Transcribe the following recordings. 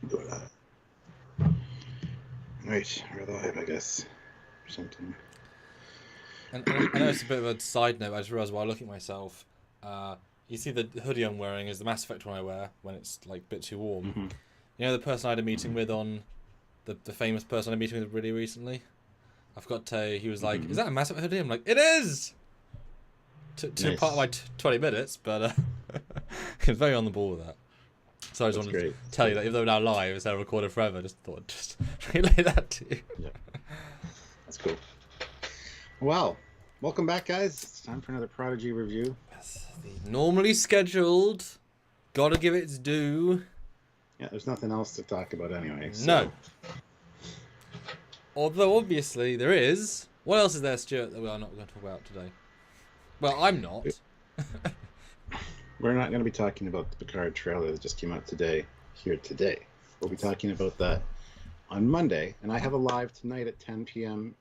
Go live. Right, we're live, I guess, or something. And I know it's a bit of a side note. I just realised while looking at myself, you see the hoodie I'm wearing is the Mass Effect one I wear when it's like a bit too warm. Mm-hmm. You know the person I had a meeting with on the famous person I had a meeting with really recently. I forgot to. He was like, "Is that a Mass Effect hoodie?" I'm like, "It is." To Nice. part of my 20 minutes, but he was very on the ball with that. So I just wanted to tell you that even though we're now live, it's now recorded forever. Just thought I'd just relay that to you. Yeah, that's cool. Well, welcome back, guys. It's time for another Prodigy review. Yes, the normally scheduled. Gotta give it its due. Yeah, there's nothing else to talk about anyway. So. No. Although obviously there is. What else is there, Stuart, that we are not going to talk about today? Well, I'm not. We're not going to be talking about the Picard trailer that just came out today. We'll be talking about that on Monday, and I have a live tonight at 10 p.m.,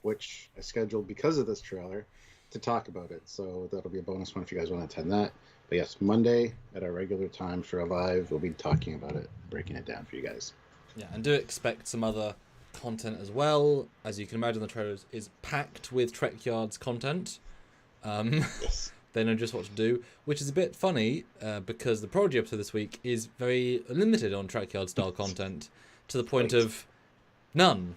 which I scheduled because of this trailer to talk about it. So that'll be a bonus one if you guys want to attend that. But yes, Monday at our regular time for a live, we'll be talking about it, breaking it down for you guys. Yeah, and do expect some other content as well. As you can imagine, the trailer is packed with Trekyards content. Yes. They know just what to do, which is a bit funny because the Prodigy episode this week is very limited on Trekyard style content to the point of none.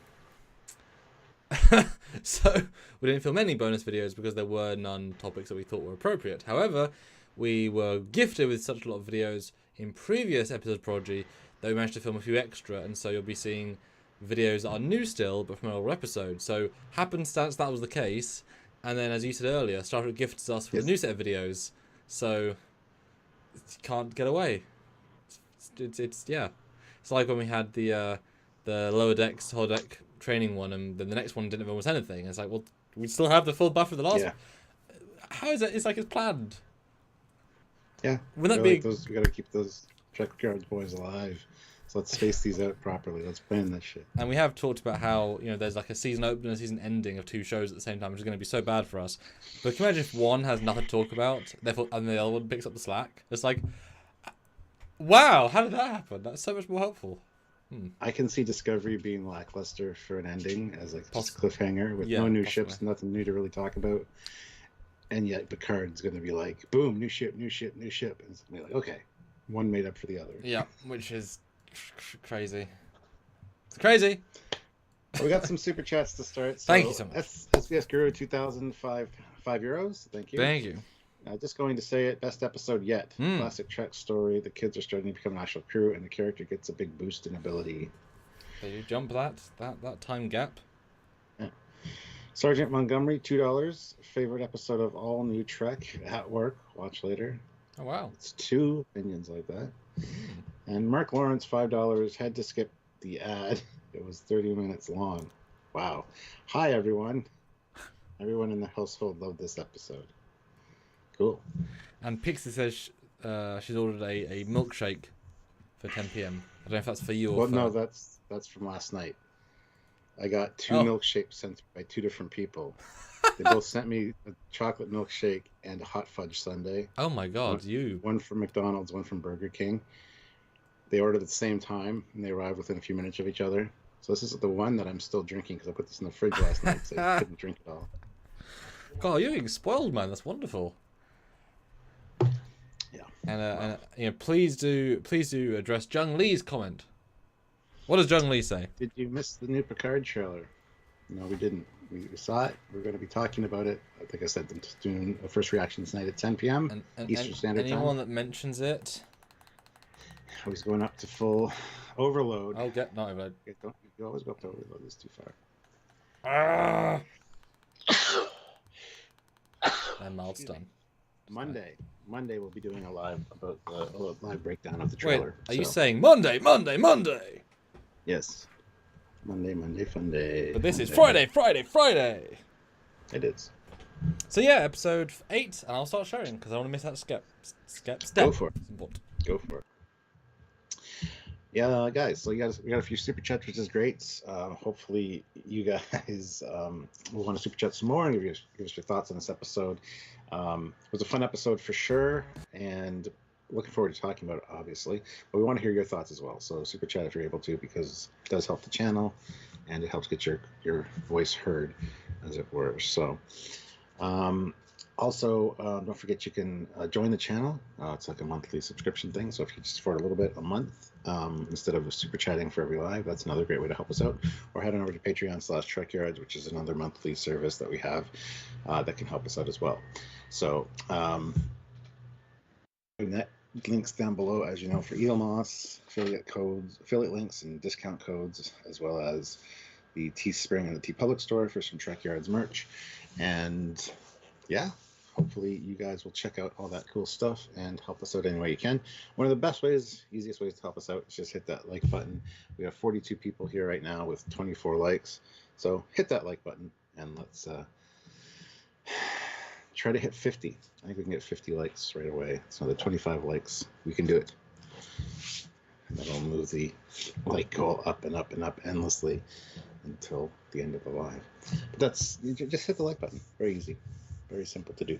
So we didn't film any bonus videos because there were none topics that we thought were appropriate. However, we were gifted with such a lot of videos in previous episodes of Prodigy that we managed to film a few extra, and so you'll be seeing videos that are new still, but from an old episode. So happenstance that was the case, and then as you said earlier, Star Trek gifted us with a new set of videos, so you can't get away. It's yeah, it's like when we had the lower decks holodeck training one, and then the next one didn't have almost anything. It's like, well, we still have the full buffer of the last. Yeah. How is it? It's like it's planned. Yeah. Wouldn't that be? We gotta keep those Trekyards boys alive. So let's space these out properly. Let's plan this shit. And we have talked about how, you know, there's like a season opening and a season ending of two shows at the same time, which is going to be so bad for us. But can you imagine if one has nothing to talk about, therefore, and the other one picks up the slack? It's like, wow, how did that happen? That's so much more helpful. I can see Discovery being lackluster for an ending as like just a cliffhanger with no new ships, nothing new to really talk about. And yet Picard's going to be like, boom, new ship. And it's going to be like, okay, one made up for the other. Yeah, which is crazy. It's crazy. Well, we got some super chats to start. So Thank you so much. SBS Guru 2005 €5. Thank you. Thank you. Just going to say it, best episode yet. Classic Trek story. The kids are starting to become an actual crew, and the character gets a big boost in ability. Did you jump that time gap? Yeah. Sergeant Montgomery, $2. Favorite episode of all new Trek at work. Watch later. Oh wow. It's 2 opinions like that. And Mark Lawrence, $5. Had to skip the ad. It was 30 minutes long. Wow. Hi everyone. Everyone in the household loved this episode. Cool. And Pixie says she's ordered a milkshake for 10 p.m. I don't know if that's for you or well, for... no, that's from last night. I got 2 milkshakes sent by 2 different people. They both sent me a chocolate milkshake and a hot fudge sundae. Oh my god, one from McDonald's, one from Burger King. They ordered at the same time, and they arrived within a few minutes of each other. So this is the one that I'm still drinking because I put this in the fridge last night, so I couldn't drink it all. God, you're getting spoiled, man. That's wonderful. Yeah. And you know, please do address Jung Lee's comment. What does Jung Lee say? Did you miss the new Picard trailer? No, we didn't. We saw it. We're going to be talking about it. Like I said, I'm just doing a first reaction tonight at 10 p.m. Eastern Standard Time. Anyone that mentions it, he's going up to full overload. I'll get no overload. You always go up to overload. It's too far. And mild stun. Monday we'll be doing a live breakdown of the trailer. Wait, are you saying Monday? Yes. Monday, fun day. But this is Friday. It is. So yeah, episode 8, and I'll start showing because I want to miss that step. Go for it. Go for it. Yeah, guys. So we got a few super chats, which is great. Hopefully, you guys will want to super chat some more and give us your thoughts on this episode. It was a fun episode for sure, and looking forward to talking about it, obviously. But we want to hear your thoughts as well. So super chat if you're able to, because it does help the channel, and it helps get your voice heard, as it were. So. Also, don't forget you can join the channel. It's like a monthly subscription thing. So if you just afford a little bit a month instead of super chatting for every live, that's another great way to help us out. Or head on over to Patreon/Trekyards, which is another monthly service that we have that can help us out as well. So that links down below, as you know, for Elamos, affiliate codes, affiliate links, and discount codes, as well as the Teespring and the TeePublic store for some Trekyards merch. And yeah, hopefully you guys will check out all that cool stuff and help us out any way you can. One of the best ways, easiest ways to help us out is just hit that like button. We have 42 people here right now with 24 likes. So hit that like button and let's try to hit 50. I think we can get 50 likes right away. So the 25 likes, we can do it. And that'll move the like goal up and up and up endlessly until the end of the live. But that's, just hit the like button. Very easy. Very simple to do.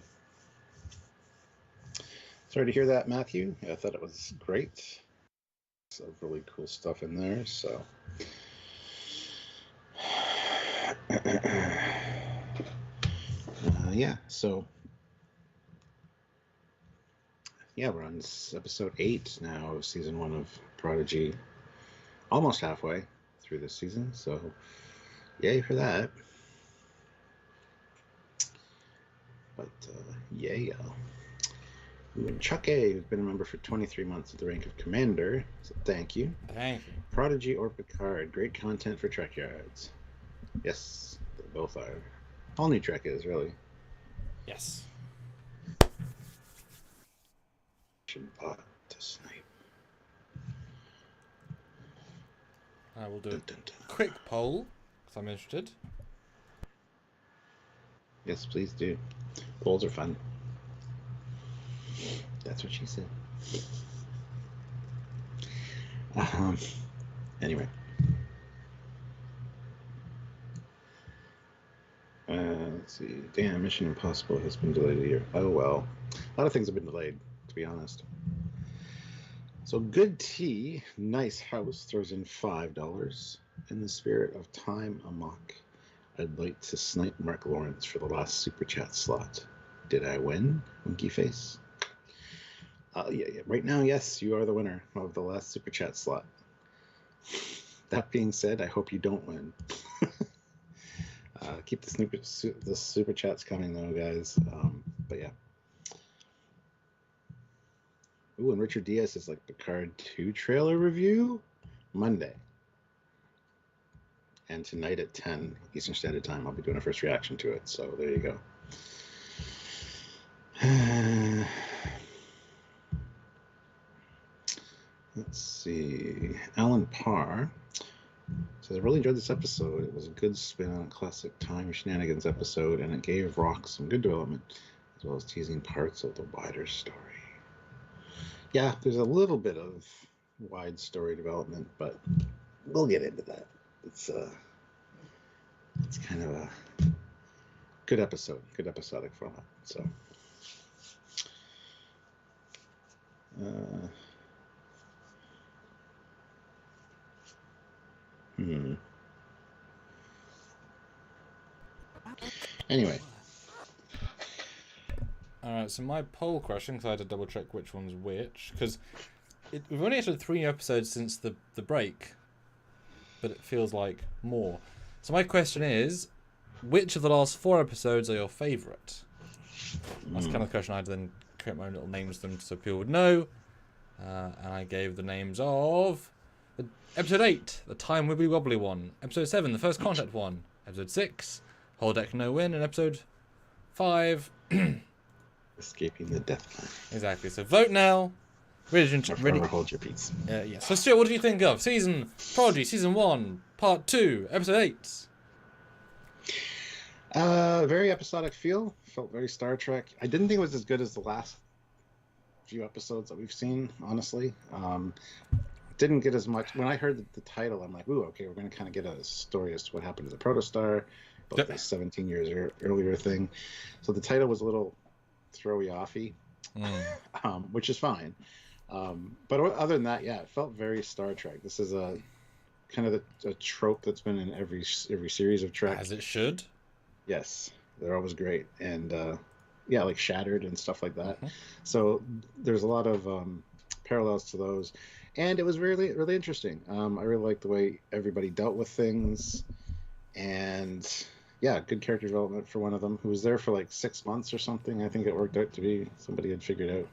Sorry to hear that, Matthew. I thought it was great. Some really cool stuff in there. So, yeah. So, yeah, we're on episode 8 now of season 1 of Prodigy. Almost halfway through this season. So, yay for that. But yeah. Chuck A, who's been a member for 23 months at the rank of Commander, so thank you. Thank you. Prodigy or Picard, great content for Trekyards. Yes, they both are. All new Trek is, really. Yes. Bot to snipe. I will do a quick poll, because I'm interested. Yes, please do. Polls are fun. That's what she said. Anyway. Let's see. Damn, Mission Impossible has been delayed a year. Oh, well. A lot of things have been delayed, to be honest. So, Good Tea, Nice House throws in $5. In the spirit of time, Amok, I'd like to snipe Mark Lawrence for the last Super Chat slot. Did I win? Winky face. Yeah. Right now, yes, you are the winner of the last Super Chat slot. That being said, I hope you don't win. Keep the Super Chats coming, though, guys. But yeah. Ooh, and Richard Diaz is like Picard 2 trailer review Monday. And tonight at 10 Eastern Standard Time, I'll be doing a first reaction to it. So there you go. Let's see. Alan Parr says, I really enjoyed this episode. It was a good spin on a classic time shenanigans episode, and it gave Rock some good development, as well as teasing parts of the wider story. Yeah, there's a little bit of wide story development, but we'll get into that. It's kind of a good episode, good episodic format. So, Anyway. Alright, so my poll question, because I had to double check which one's which, because we've only had 3 new episodes since the break, but it feels like more. So my question is, which of the last 4 episodes are your favourite? That's kind of the question I had to then create my own little names to them so people would know. And I gave the names of Episode 8, the Time Wibbly Wobbly one. Episode 7, the First Contact one. Episode 6, Holodeck No Win. And Episode 5... Escaping the Death Clan. Exactly. So vote now. Ready? Hold your peace. Yeah. So Stuart, what do you think of Prodigy Season 1, Part 2, Episode 8? Very episodic feel. Felt very Star Trek. I didn't think it was as good as the last few episodes that we've seen, honestly. Didn't get as much. When I heard the title, I'm like, ooh, okay, we're going to kind of get a story as to what happened to the Protostar, about the 17 years earlier thing. So the title was a little throwy offy. which is fine. But other than that, yeah, it felt very Star Trek. This is a kind of a trope that's been in every series of Trek. As it should. Yes, they're always great, and yeah, like Shattered and stuff like that. Mm-hmm. So there's a lot of parallels to those, and it was really really interesting. I really liked the way everybody dealt with things, and yeah, good character development for one of them who was there for like 6 months or something. I think it worked out to be somebody had figured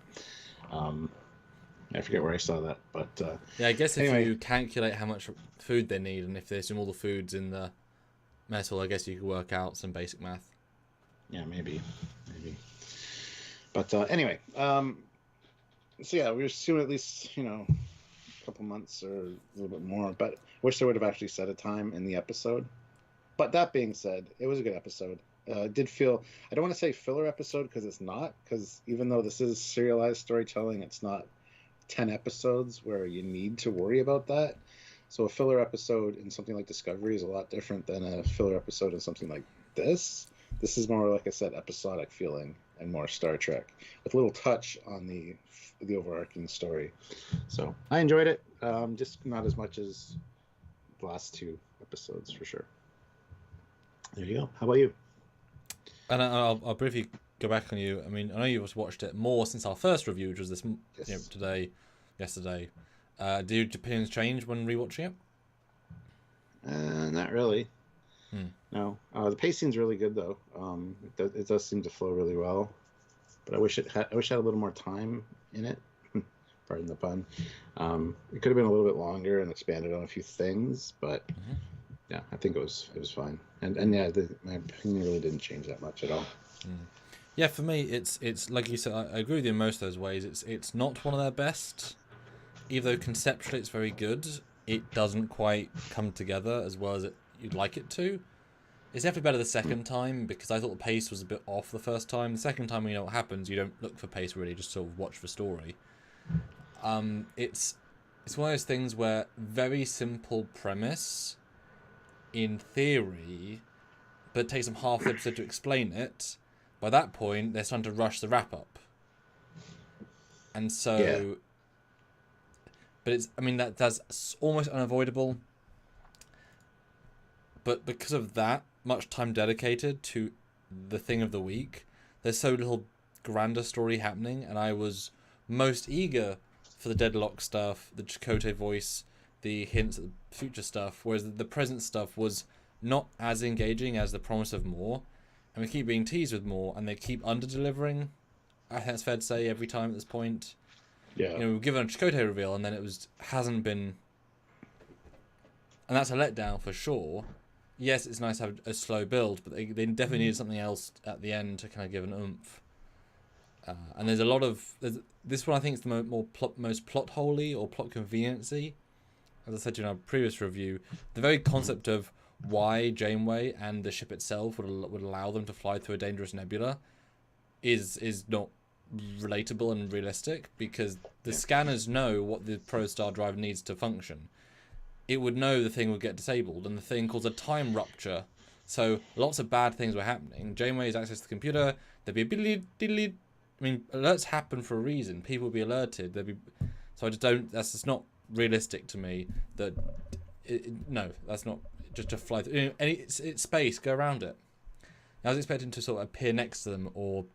out. I forget where I saw that, but yeah, I guess anyway. if you calculate how much food they need, and if they assume all the food's in the mess hall, I guess you could work out some basic math. Yeah, maybe. But anyway, so yeah, we assume at least a couple months or a little bit more. But wish they would have actually set a time in the episode. But that being said, it was a good episode. Did feel, I don't want to say filler episode because it's not. Because even though this is serialized storytelling, it's not 10 episodes where you need to worry about that. So a filler episode in something like Discovery is a lot different than a filler episode in something like this. This is more, like I said, episodic feeling and more Star Trek with a little touch on the overarching story. So I enjoyed it, just not as much as the last 2 episodes for sure. There you go. How about you? And I'll briefly go back on you. I mean, I know you've watched it more since our first review, which was this yesterday. Do your opinions change when rewatching it? Not really. No. The pacing's really good though. It does seem to flow really well, but I wish it had a little more time in it. Pardon the pun. It could have been a little bit longer and expanded on a few things, but yeah, I think it was fine. And yeah, my opinion really didn't change that much at all. Yeah, for me, it's like you said. I agree with you in most of those ways. It's not one of their best, even though conceptually it's very good. It doesn't quite come together as well as you'd like it to. It's definitely better the second time because I thought the pace was a bit off the first time. The second time, when you know what happens, you don't look for pace really, just sort of watch the story. It's one of those things where very simple premise, in theory, but it takes them half the episode to explain it. By that point, they're starting to rush the wrap up, and so. Yeah. But that's almost unavoidable. But because of that much time dedicated to the thing of the week, there's so little grander story happening, and I was most eager for the Deadlock stuff, the Chakotay voice, the hints at the future stuff, whereas the present stuff was not as engaging as the promise of more, and we keep being teased with more, and they keep under-delivering, I think that's fair to say, every time at this point. Yeah. We've given a Chakotay reveal, and then hasn't been... And that's a letdown for sure. Yes, it's nice to have a slow build, but they definitely needed something else at the end to kind of give an oomph. And there's a lot of... This one I think is the most plot-holy or plot-conveniency. As I said in our previous review, the very concept of why Janeway and the ship itself would allow them to fly through a dangerous nebula is not relatable and realistic, because the scanners know what the ProStar drive needs to function. It would know the thing would get disabled, and the thing caused a time rupture. So lots of bad things were happening. Janeway's access to the computer, there'd be a diddly. I mean, alerts happen for a reason. People would be alerted. So I just don't. That's just not realistic to me. No, that's not just to fly through. And it's space. Go around it. I was expecting to sort of appear next to them or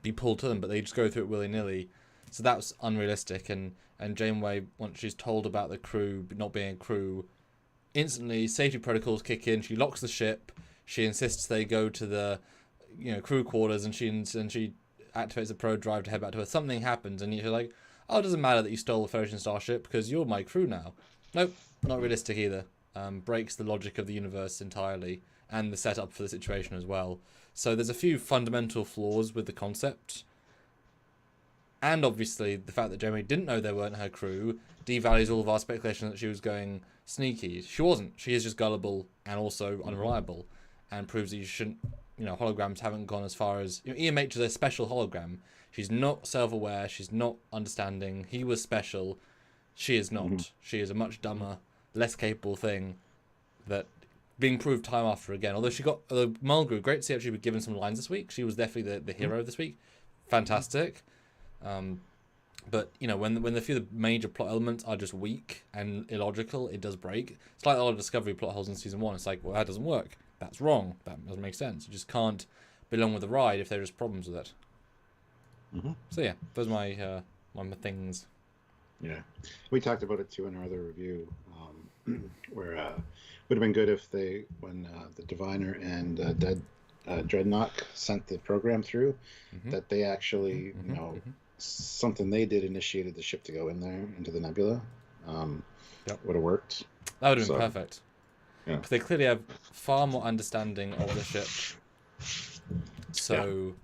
be pulled to them, but they just go through it willy-nilly. So that was unrealistic. And Janeway, once she's told about the crew not being a crew, instantly safety protocols kick in. She locks the ship. She insists they go to the crew quarters, and she activates the pro drive to head back to her. Something happens, and you're like, oh, it doesn't matter that you stole the Federation starship because you're my crew now. Nope, not realistic either. Breaks the logic of the universe entirely, and the setup for the situation as well. So there's a few fundamental flaws with the concept. And obviously, the fact that Janeway didn't know they weren't her crew devalues all of our speculation that she was going sneaky. She wasn't. She is just gullible and also unreliable, and proves that you shouldn't... holograms haven't gone as far as... EMH is a special hologram. She's not self-aware. She's not understanding. He was special. She is not. Mm-hmm. She is a much dumber, less capable thing that being proved time after again. Although she got... Mulgrew, great to see her actually be given some lines this week. She was definitely the hero this week. Fantastic. But you know, when the few major plot elements are just weak and illogical, it does break. It's like a lot of Discovery plot holes in season 1. It's like, well, that doesn't work. That's wrong. That doesn't make sense. You just can't be along with the ride if there are just problems with it. So yeah, those are my things. Yeah, we talked about it too in our other review, where it would have been good if when the Diviner and Dreadnought sent the program through, that they actually, something they did initiated the ship to go in there into the nebula. Would have worked. That would have been perfect. Yeah, because they clearly have far more understanding of the ship. So,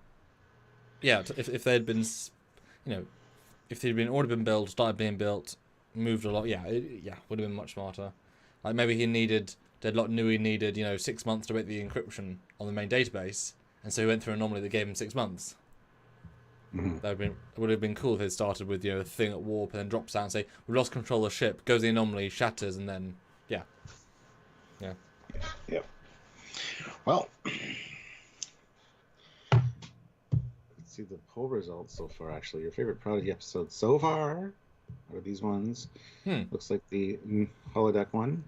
yeah, if they'd been, if they'd already been built, started being built, moved a lot, would have been much smarter. Like maybe Deadlock knew he needed, 6 months to make the encryption on the main database, and so he went through an anomaly that gave him 6 months. That would have been cool if it started with a thing at warp and then drops out and say we've lost control of the ship, goes the anomaly, shatters, and then yeah. Well, let's see the poll results so far. Actually, your favorite Prodigy episode so far out of these ones looks like the holodeck one.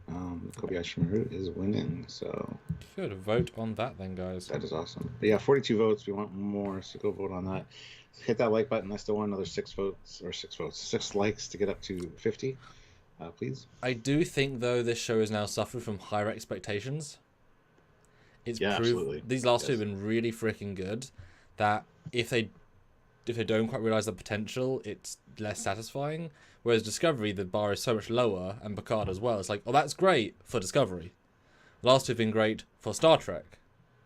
Kobayashi Maru is winning. So should vote on that then, guys. That is awesome. But yeah, 42 votes. We want more, so go vote on that. Hit that like button. I still want another 6 likes to get up to 50. Please. I do think though this show has now suffered from higher expectations. It's proved absolutely. These last two have been really freaking good. That if they don't quite realize the potential, it's less satisfying. Whereas Discovery, the bar is so much lower, and Picard as well. It's like, oh, that's great for Discovery. The last two have been great for Star Trek,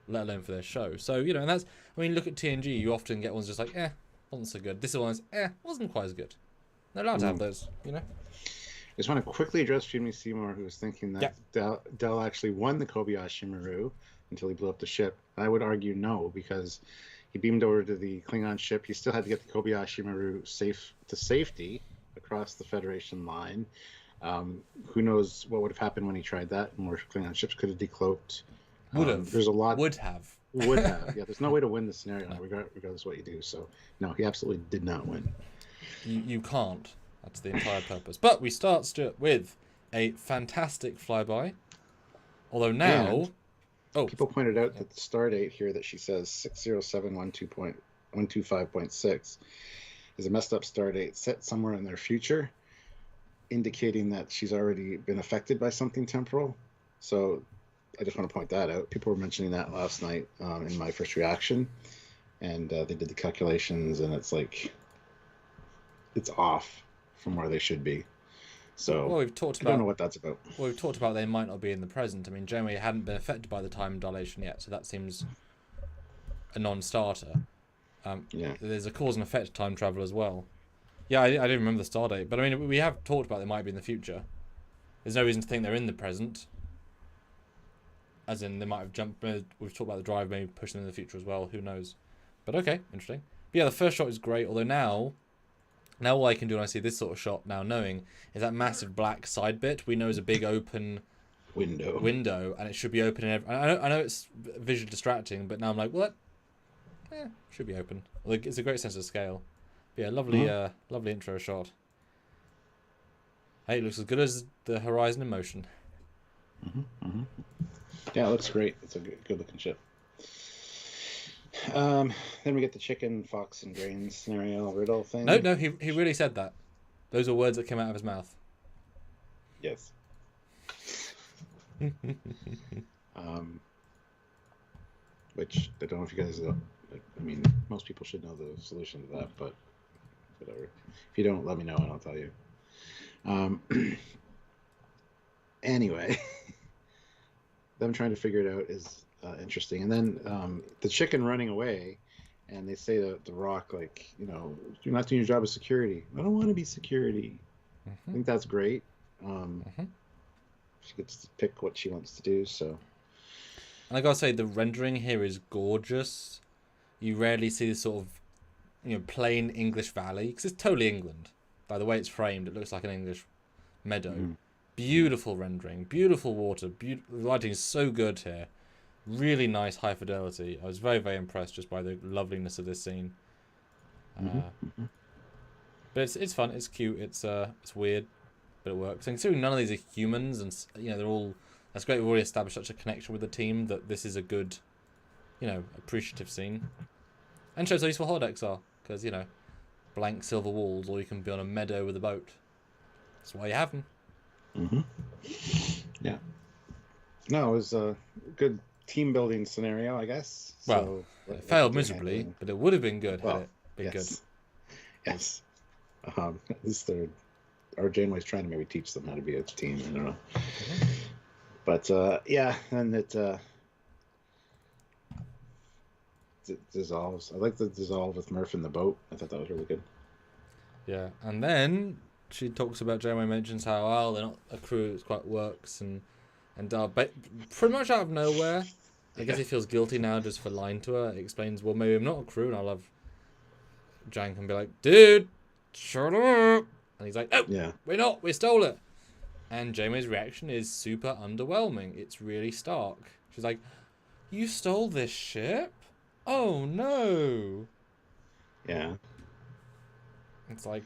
let alone for their show. So and that's. I mean, look at TNG. You often get ones just like, wasn't so good. This one's, wasn't quite as good. They're allowed to have those, I just want to quickly address Jimmy Seymour, who was thinking that Del actually won the Kobayashi Maru until he blew up the ship. I would argue no, because he beamed over to the Klingon ship. He still had to get the Kobayashi Maru to safety across the Federation line. Who knows what would have happened when he tried that? More Klingon ships could have decloaked. Would have. There's a lot. Would have. Yeah, there's no way to win the scenario, regardless of what you do. So, no, he absolutely did not win. You can't. That's the entire purpose. But we start, Stuart, with a fantastic flyby. Although now... people pointed out that the star date here that she says 60712.125.6 is a messed up star date set somewhere in their future, indicating that she's already been affected by something temporal. So I just want to point that out. People were mentioning that last night in my first reaction, and they did the calculations, and it's like it's off from where they should be. So we've talked about, I don't know what that's about. Well, we've talked about they might not be in the present. I mean, Janeway hadn't been affected by the time dilation yet, so that seems a non-starter. There's a cause and effect time travel as well. Yeah, I didn't remember the star date, but I mean, we have talked about they might be in the future. There's no reason to think they're in the present. As in, they might have jumped. We've talked about the drive, maybe push them in the future as well. Who knows? But okay, interesting. But yeah, the first shot is great. Although now all I can do when I see this sort of shot, now knowing, is that massive black side bit we know is a big open window, and it should be open. I know it's visually distracting, but now I'm like, well, should be open. Well, it's a great sense of scale. But yeah, lovely intro shot. Hey, it looks as good as the Horizon in motion. Yeah, it looks great. It's a good looking ship. Then we get the chicken, fox, and grains scenario riddle thing. No, he really said that. Those are words that came out of his mouth. Yes. Which I don't know if you guys know. I mean, most people should know the solution to that, but whatever. If you don't, let me know and I'll tell you. Anyway, them trying to figure it out is interesting. And then the chicken running away, and they say to the Rock, like, you're not doing your job as security. I don't want to be security. I think that's great. She gets to pick what she wants to do, so. And I gotta say, the rendering here is gorgeous. You rarely see this sort of, plain English valley, because it's totally England. By the way it's framed, it looks like an English meadow. Beautiful rendering, beautiful water. The lighting is so good here. Really nice high fidelity. I was very, very impressed just by the loveliness of this scene. But it's fun. It's cute. It's weird, but it works. And considering none of these are humans, and they're all. That's great. We've already established such a connection with the team that this is a good, appreciative scene. And shows how useful holodecks are, because blank silver walls, or you can be on a meadow with a boat. That's why you have them. Yeah. No, it was a good team building scenario, I guess. Well, it failed miserably, but it would have been good had it been good. Yes. At least our Janeway's trying to maybe teach them how to be a team. I don't know. But and it dissolves. I like the dissolve with Murph in the boat. I thought that was really good. Yeah, and then she talks about Janeway mentions how they're not a crew. It's quite works and but pretty much out of nowhere. I guess he feels guilty now just for lying to her. He explains, well, maybe I'm not a crew, and I love Jan can be like, dude, shut up. And he's like, oh, yeah, we're not, we stole it. And Janeway's reaction is super underwhelming. It's really stark. She's like, you stole this ship? Oh, no. Yeah. It's like,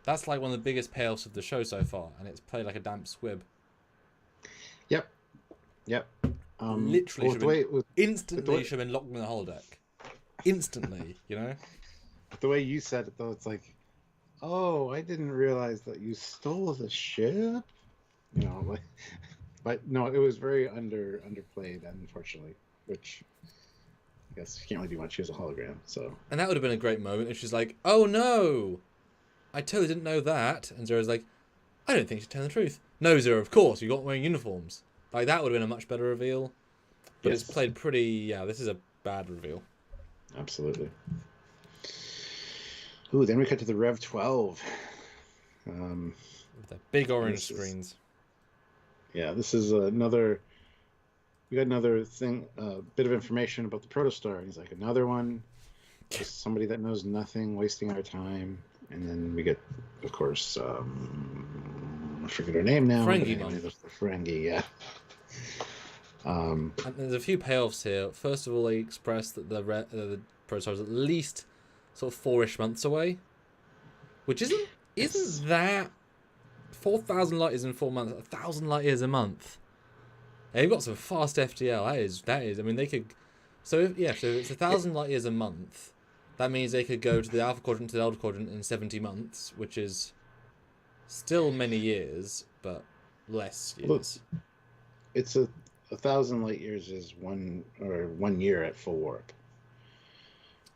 that's like one of the biggest payoffs of the show so far, and it's played like a damp squib. Yep. Literally, instantly should have been locked in the holodeck. Instantly, The way you said it, though, it's like, oh, I didn't realize that you stole the ship. But no, it was very underplayed, unfortunately, which I guess you can't really do much. She was a hologram, so. And that would have been a great moment if she's like, oh no, I totally didn't know that. And Zero's like, I don't think she's telling the truth. No, Zero, of course, you got wearing uniforms. Like, that would have been a much better reveal. But It's played pretty, this is a bad reveal. Absolutely. Ooh, then we cut to the Rev 12. With the big orange screens. This is another... We got another thing, bit of information about the protostar. He's like, another one. Just somebody that knows nothing, wasting our time. And then we get, of course, I forget her name now. Ferengi, Ferengi, yeah. And there's a few payoffs here. First of all, they express that the protostar is at least sort of 4-ish months away, which isn't that 4,000 light years in 4 months, 1,000 light years a month. They've got some fast FTL. That is. I mean, they could. So if it's 1,000 light years a month, that means they could go to the Alpha Quadrant to the Delta Quadrant in 70 months, which is still many years, but less years. Look, it's 1,000 light years is 1 year at full warp.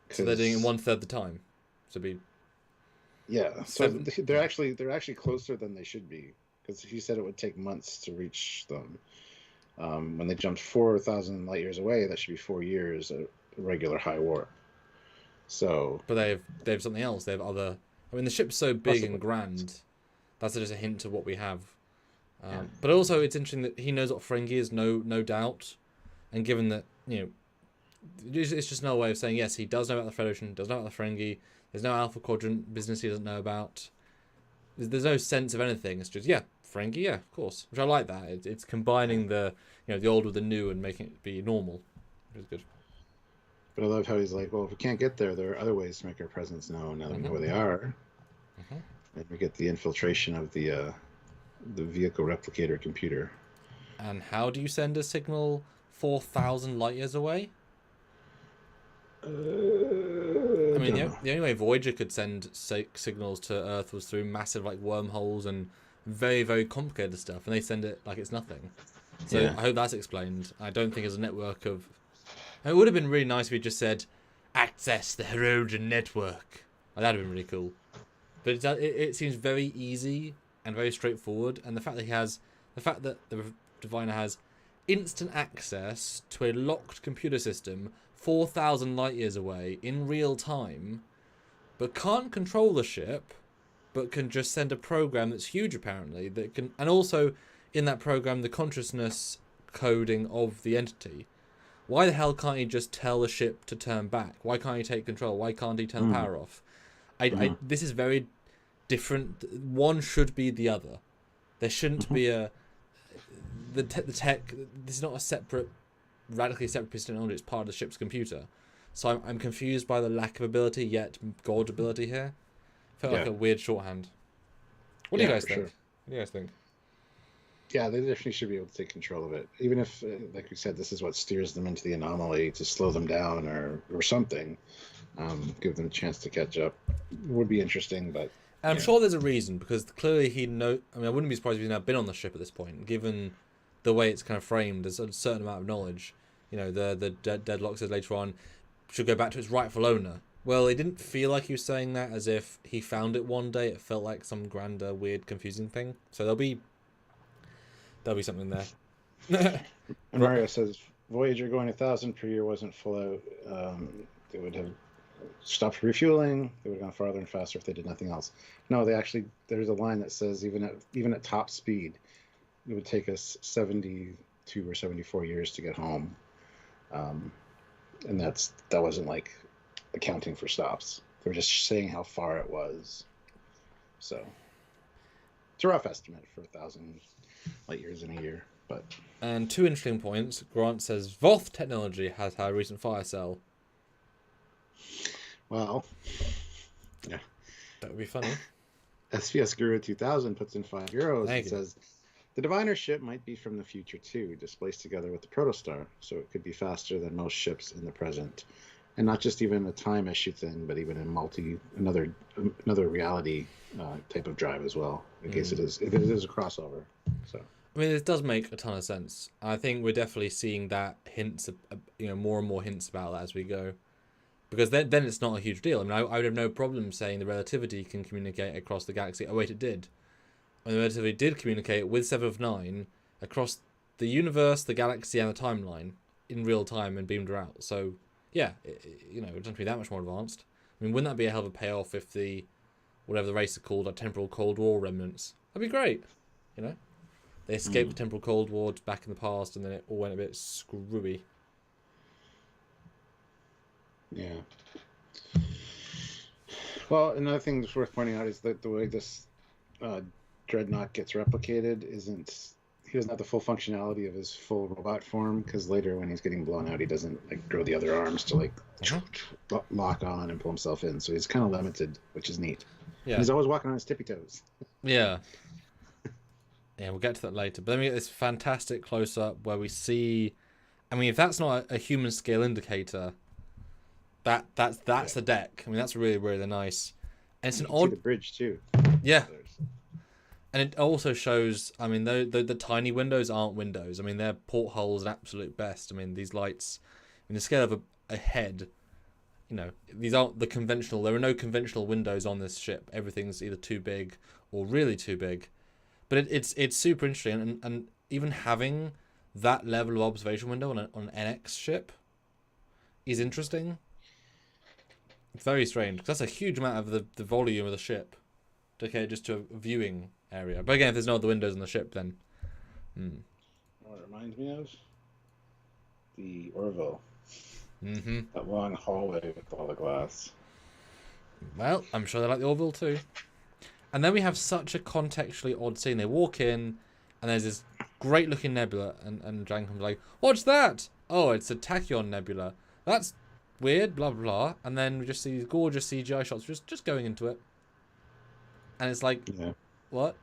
So they're doing it 1/3 the time. So so they're actually closer than they should be, because he said it would take months to reach them. When they jumped 4,000 light years away, that should be 4 years at regular high warp. So, but they have something else. They have other. I mean, the ship's so big and grand. That's just a hint to what we have. But also, it's interesting that he knows what Ferengi is, no doubt. And given that it's just another way of saying yes, he does know about the Federation, does know about the Ferengi. There's no Alpha Quadrant business he doesn't know about. There's no sense of anything. It's just Ferengi, yeah, of course. Which I like that. It's combining the the old with the new and making it be normal, which is good. But I love how he's like, well, if we can't get there, there are other ways to make our presence known. Now that we know where they are, and we get the infiltration of the vehicle replicator computer. And how do you send a signal 4,000 light years away? I mean, the only way Voyager could send signals to Earth was through massive wormholes and very, very complicated stuff, and they send it like it's nothing. So I hope that's explained. I don't think it's a network of... It would have been really nice if he just said, access the Herodian network. That would have been really cool. But it seems very easy and very straightforward, and the fact that the Diviner has instant access to a locked computer system 4,000 light years away in real time, but can't control the ship, but can just send a program that's huge apparently, that can, and also in that program the consciousness coding of the entity. Why the hell can't he just tell the ship to turn back? Why can't he take control? Why can't he turn the power off? This is very different. One should be the other. There shouldn't be the tech. This is not a radically separate piece of technology. It's part of the ship's computer. So I'm confused by the lack of ability, yet gold ability here. Felt like a weird shorthand. What do you guys think? Sure. What do you guys think? Yeah, they definitely should be able to take control of it. Even if, like we said, this is what steers them into the anomaly to slow them down or something. Give them a chance to catch up. It would be interesting, but... And I'm sure there's a reason, because clearly I mean, I wouldn't be surprised if he's now been on the ship at this point, given the way it's kind of framed. There's a certain amount of knowledge. You know, the Deadlock says later on, should go back to its rightful owner. Well, it didn't feel like he was saying that as if he found it one day. It felt like some grander, weird, confusing thing. So there'll be something there. And Mario says, Voyager going 1,000 per year wasn't full out. They would have stopped refueling. They would have gone farther and faster if they did nothing else. No, there's a line that says even at top speed, it would take us 72 or 74 years to get home. And that wasn't like accounting for stops. They were just saying how far it was. So it's a rough estimate for 1,000 light years in a year. But and 2 interesting points. Grant says Voth technology has had a recent fire cell. Well, yeah, that would be funny. SVS Guru 2000 puts in €5 and you. says the Diviner ship might be from the future too, displaced together with the Protostar, so it could be faster than most ships in the present, and not just even a time issue thing, but even another reality type of drive as well, in case it is a crossover. So I mean, this does make a ton of sense. I think we're definitely seeing that more and more hints about that as we go. Because then it's not a huge deal. I mean, I would have no problem saying the relativity can communicate across the galaxy. Oh, wait, it did. And the relativity did communicate with 7 of 9 across the universe, the galaxy, and the timeline in real time and beamed her out. So, yeah, it doesn't be that much more advanced. I mean, wouldn't that be a hell of a payoff if whatever the race are called, are temporal Cold War remnants? That'd be great, you know? They escaped the temporal Cold War back in the past, and then it all went a bit screwy. Yeah. Well, another thing that's worth pointing out is that the way this dreadnought gets replicated he doesn't have the full functionality of his full robot form, because later when he's getting blown out, he doesn't grow the other arms to lock on and pull himself in. So he's kind of limited, which is neat. Yeah. And he's always walking on his tippy toes. Yeah. Yeah, we'll get to that later. But then we get this fantastic close-up where we see... I mean, if that's not a human scale indicator... That's the deck. I mean, that's really, really nice. And it's an odd... see the bridge, too. Yeah. And it also shows... I mean, the tiny windows aren't windows. I mean, they're portholes at absolute best. I mean, these lights... In the scale of a head... these aren't the conventional... There are no conventional windows on this ship. Everything's either too big or really too big. But it's super interesting. And even having that level of observation window on an NX ship is interesting. Very strange, because that's a huge amount of the volume of the ship dedicated just to a viewing area. But again, if there's no other windows on the ship, then... What it reminds me of? The Orville. Mm-hmm. That long hallway with all the glass. Well, I'm sure they like the Orville too. And then we have such a contextually odd scene. They walk in, and there's this great-looking nebula, and Jan comes like, "What's that?" "Oh, it's a tachyon nebula." "That's weird, blah, blah, blah." And then we just see these gorgeous CGI shots just going into it. And it's like, what?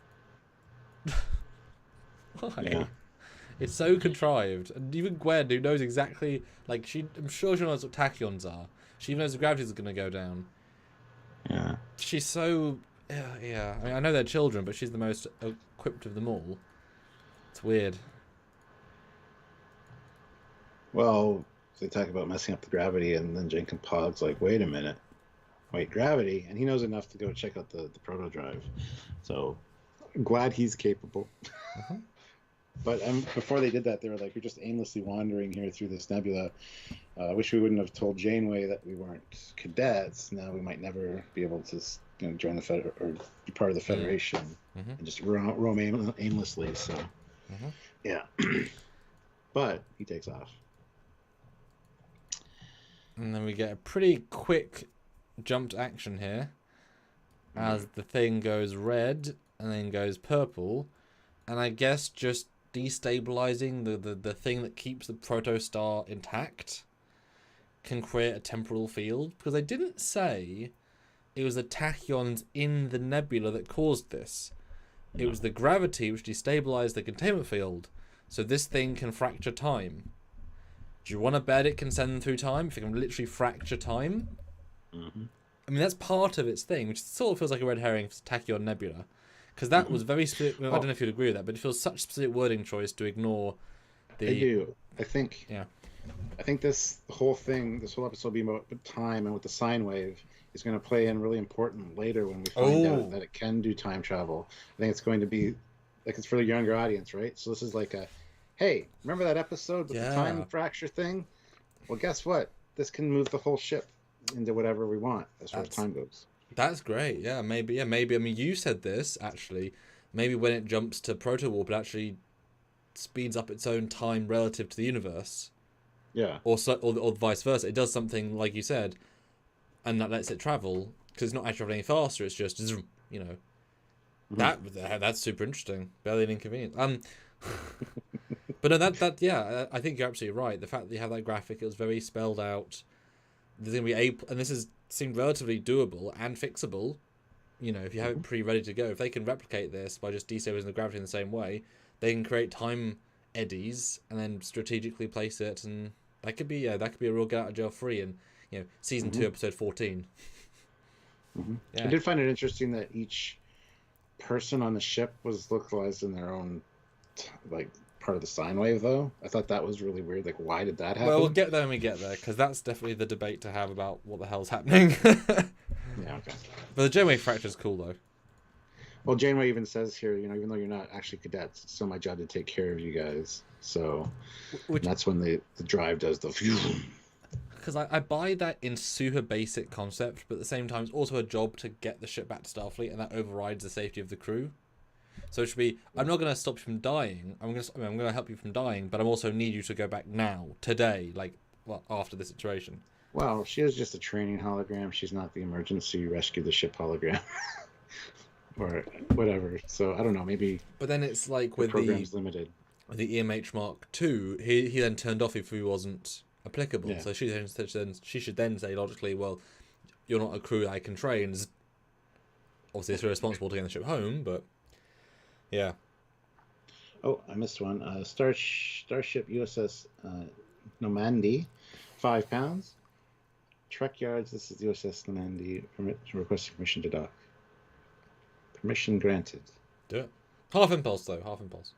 Why? Yeah. It's so contrived. And even Gwen, who knows exactly, I'm sure she knows what tachyons are. She even knows the gravity's going to go down. Yeah. She's so... Yeah. I mean, I know they're children, but she's the most equipped of them all. It's weird. Well, they talk about messing up the gravity, and then Jenkins Pog's like, wait a minute. Wait, gravity? And he knows enough to go check out the proto drive. So, I'm glad he's capable. Uh-huh. But before they did that, they were like, we're just aimlessly wandering here through this nebula. I wish we wouldn't have told Janeway that we weren't cadets. Now we might never be able to join the or be part of the Federation and just roam aimlessly. So, yeah. But he takes off. And then we get a pretty quick jump to action here as the thing goes red and then goes purple. And I guess just destabilizing the thing that keeps the protostar intact. can create a temporal field, because they didn't say it was the tachyons in the nebula that caused this. It was the gravity which destabilized the containment field, so this thing can fracture time. Do you want to bet it can send them through time if it can literally fracture time? Mm-hmm. I mean, that's part of its thing, which sort of feels like a red herring for Tachyon Nebula. Because that was very specific. Well, I don't know if you'd agree with that, but it feels such a specific wording choice to ignore the. I do. I think. Yeah. I think this whole episode will be about time, and with the sine wave is going to play in really important later when we find out that it can do time travel. I think it's going to be like it's for the younger audience, right? So this is like a, hey, remember that episode with the time fracture thing? Well, guess what? This can move the whole ship into whatever we want as far as time goes. That's great. Yeah, maybe. I mean, you said this actually. Maybe when it jumps to proto warp, it actually speeds up its own time relative to the universe. Yeah. Or vice versa. It does something like you said, and that lets it travel because it's not actually traveling any faster. It's just, you know, that's super interesting. Barely an inconvenience. But no, I think you're absolutely right. The fact that you have that graphic, it was very spelled out. There's gonna be and this seemed relatively doable and fixable. You know, if you have it pre-ready to go, if they can replicate this by just destabilizing the gravity in the same way, they can create time eddies and then strategically place it, and that could be a real get out of jail free in, you know, season 2, episode 14. Yeah. I did find it interesting that each person on the ship was localized in their own like part of the sine wave, though. I thought that was really weird. Like, why did that happen? Well, we'll get there when we get there, because that's definitely the debate to have about what the hell's happening. Yeah, okay. But the Janeway fracture is cool, though. Well, Janeway even says here, you know, even though you're not actually cadets, it's still my job to take care of you guys. So that's when the drive does the fusion. Because I buy that in super basic concept, but at the same time, it's also a job to get the ship back to Starfleet, and that overrides the safety of the crew. So it should be, I'm not going to stop you from dying. I'm going to help you from dying, but I also need you to go back now, today, after this iteration. Well, she is just a training hologram. She's not the emergency rescue the ship hologram. Or whatever. So I don't know, maybe. But then it's like with program's limited. With the EMH Mark II, he then turned off if he wasn't applicable. Yeah. So she should then say logically, well, you're not a crew I can train. Obviously, it's irresponsible to get the ship home, but yeah. Oh, I missed one. Starship USS Normandy, 5 pounds. Trekyards, this is the USS Normandy, requesting permission to dock. Permission granted. Do it. Half impulse, though. Half impulse.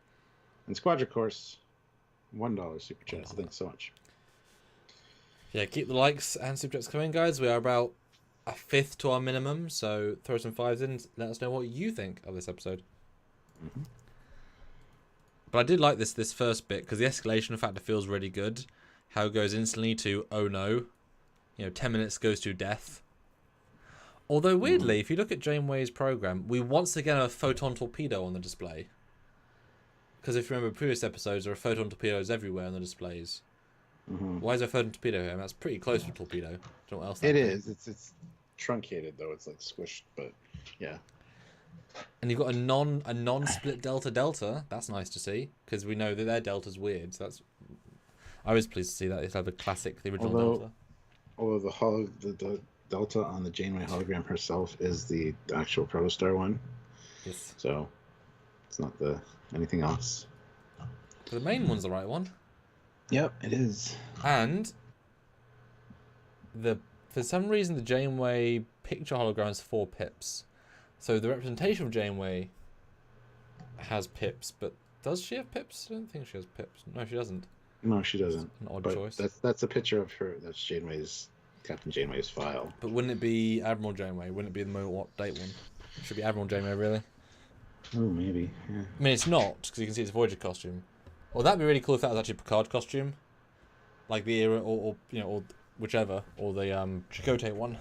And Squadron Course, $1 super chats. Thanks so much. Yeah, keep the likes and super chats coming, guys. We are about a fifth to our minimum, so throw some 5s in. Let us know what you think of this episode. But I did like this first bit, because the escalation factor feels really good. How it goes instantly to, oh no. 10 minutes goes to death. Although, weirdly, if you look at Janeway's program, we once again have a photon torpedo on the display. Because if you remember previous episodes, there are photon torpedoes everywhere on the displays. Why is there a photon torpedo here? I mean, that's pretty close to a torpedo. I don't know what else that is. It's truncated, though. It's like squished, but yeah. And you've got a non-split delta. That's nice to see, because we know that their delta's weird. So I was pleased to see that. It's like the original delta. Although the delta on the Janeway hologram herself is the actual Protostar one. Yes. So it's not anything else. The main one's the right one. Yep, it is. And for some reason the Janeway picture hologram is 4 pips. So the representation of Janeway has pips, but does she have pips? I don't think she has pips. No, she doesn't. No, she doesn't. An odd choice. That's a picture of her. That's Captain Janeway's file. But wouldn't it be Admiral Janeway? Wouldn't it be the more update one? It should be Admiral Janeway, really. Oh, maybe. Yeah. I mean, it's not, because you can see it's a Voyager costume. Well, that'd be really cool if that was actually a Picard costume, like the era, or whichever, or the Chakotay one.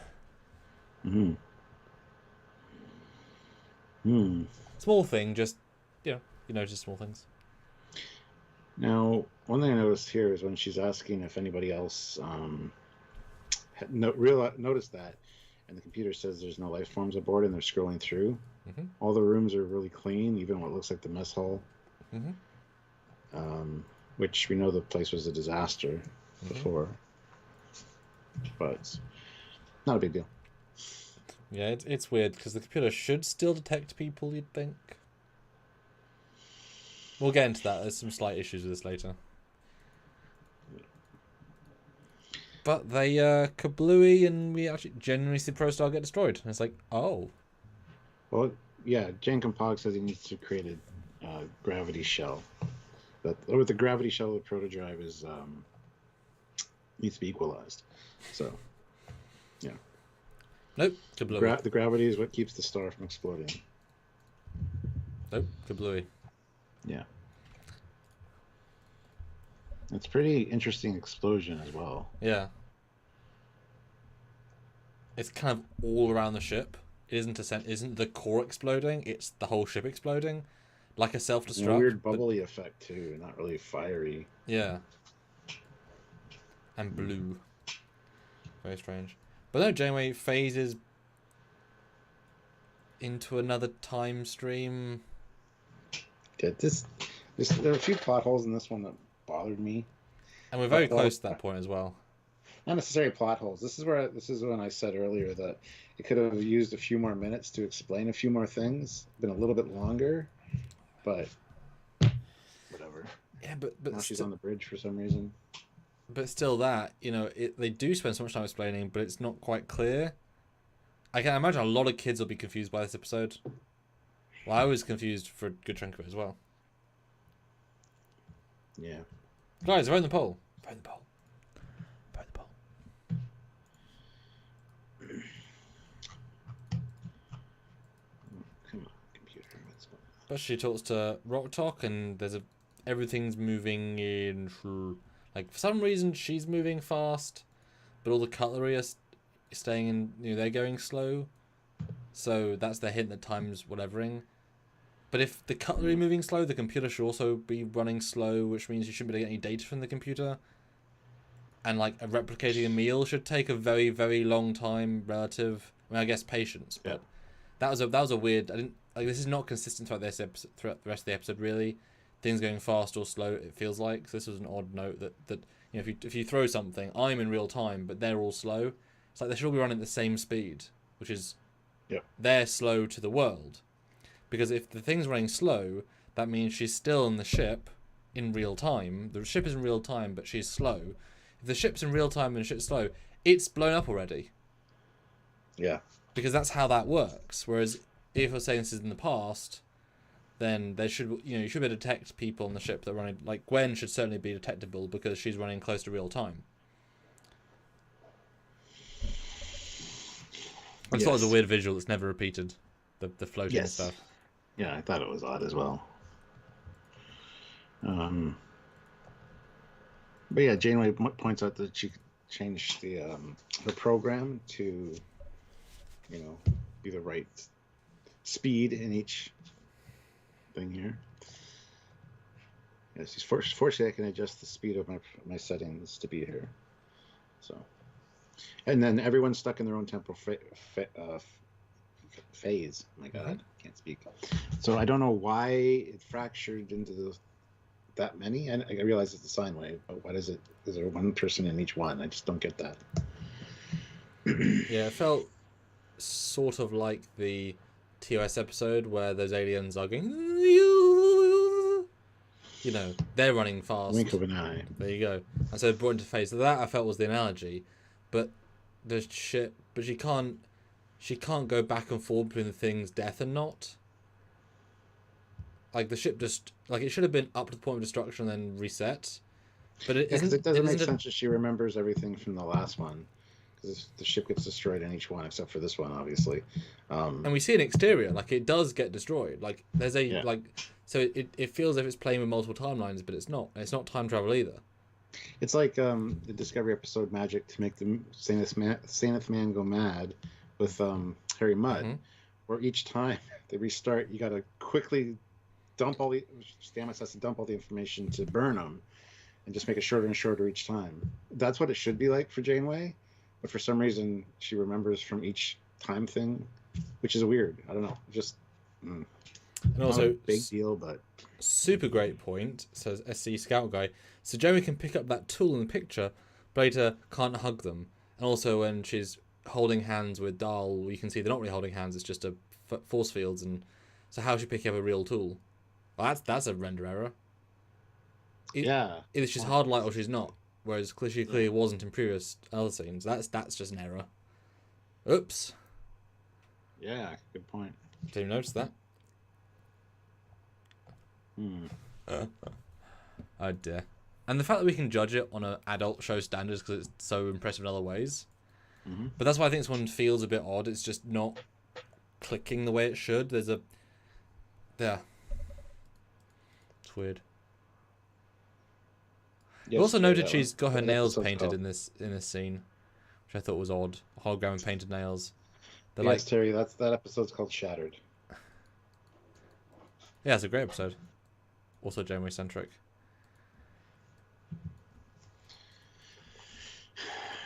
Small thing, just just small things. Now, one thing I noticed here is when she's asking if anybody else noticed that, and the computer says there's no life forms aboard, and they're scrolling through. All the rooms are really clean, even what looks like the mess hall. Which we know the place was a disaster before. but it's not a big deal. Yeah, it's weird because the computer should still detect people, you'd think. We'll get into that. There's some slight issues with this later. But they kablooey, and we actually genuinely see ProStar get destroyed. And it's like, oh. Well, yeah, Jenkins says he needs to create a gravity shell. But with the gravity shell of the protodrive is needs to be equalized. So, yeah. Nope, kablooey. The gravity is what keeps the star from exploding. Nope, kablooey. Yeah. It's a pretty interesting explosion as well. Yeah. It's kind of all around the ship. It isn't the core exploding, it's the whole ship exploding. Like a self-destruct. A weird bubbly effect too, not really fiery. Yeah. And blue. Very strange. But no, Janeway phases into another time stream. Yeah, there are a few plot holes in this one that bothered me. And we're very close to that point as well. Not necessarily plot holes. This is when I said earlier that it could have used a few more minutes to explain a few more things, been a little bit longer, but whatever. Yeah, but now she's on the bridge for some reason. But still, they do spend so much time explaining, but it's not quite clear. I can imagine a lot of kids will be confused by this episode. Well, I was confused for a good chunk of it as well. Yeah. Guys, vote in the poll. Vote in the poll. Vote in the poll. Come on, computer. But she talks to Rock Talk, and everything's moving in. Like, for some reason, she's moving fast, but all the cutlery are staying in. They're going slow. So that's the hint that time's whatevering. But if the cutlery moving slow, the computer should also be running slow, which means you shouldn't be able to get any data from the computer. And like replicating a meal should take a very, very long time relative. I mean, I guess patience, but that was a weird. I didn't like. This is not consistent throughout this episode. Throughout the rest of the episode, really, things going fast or slow. It feels like so this was an odd note that if you throw something, I'm in real time, but they're all slow. It's like they should all be running at the same speed, which is they're slow to the world. Because if the thing's running slow, that means she's still in the ship in real time. The ship is in real time, but she's slow. If the ship's in real time and the ship's slow, it's blown up already. Yeah. Because that's how that works. Whereas if we're saying this is in the past, then you should be able to detect people on the ship that are running. Like Gwen should certainly be detectable because she's running close to real time. I just thought it was a weird visual that's never repeated. The floating stuff. Yeah, I thought it was odd as well. But yeah, Janeway points out that she changed the her program to, be the right speed in each thing here. Yes, fortunately I can adjust the speed of my settings to be here. So, and then everyone's stuck in their own temporal phase. Oh my God, can't speak. So I don't know why it fractured into that many. And I realize it's a sine wave, but what is it? Is there one person in each one? I just don't get that. Yeah, it felt sort of like the TOS episode where those aliens are going, they're running fast. Wink of an eye. There you go. And so it brought into phase. So that I felt was the analogy, but the ship. But she can't go back and forth between the things death and not. Like the ship just it should have been up to the point of destruction and then reset. But it isn't. It doesn't make sense that she remembers everything from the last one, because the ship gets destroyed in each one except for this one, obviously. And we see an exterior, like it does get destroyed. Like there's so it feels as if it's playing with multiple timelines, but it's not. It's not time travel either. It's like the Discovery episode Magic to make the Saneth man go mad with Harry Mudd, where each time they restart, you got to quickly dump all the. Stamets has to dump all the information to burn them, and just make it shorter and shorter each time. That's what it should be like for Janeway, but for some reason she remembers from each time thing, which is weird. I don't know. Just and also not a big deal, but super great point. Says SC Scout Guy. So Janeway can pick up that tool in the picture, but later can't hug them. And also when she's holding hands with Dahl, you can see they're not really holding hands. It's just a force fields, and so how is she picking up a real tool? Well, that's a render error. Yeah. Either she's hard light or she's not. Whereas she clearly wasn't in previous other scenes. That's just an error. Oops. Yeah, good point. Did you notice that? Oh dear. And the fact that we can judge it on an adult show standards because it's so impressive in other ways. Mm-hmm. But that's why I think this one feels a bit odd. It's just not clicking the way it should. There's a... There. It's weird. Yes, I also noted that she's got her that nails episode's painted called- in this scene, which I thought was odd. Hologram and painted nails. They're Yes, Terry, that episode's called Shattered. Yeah, it's a great episode. Also Janeway centric.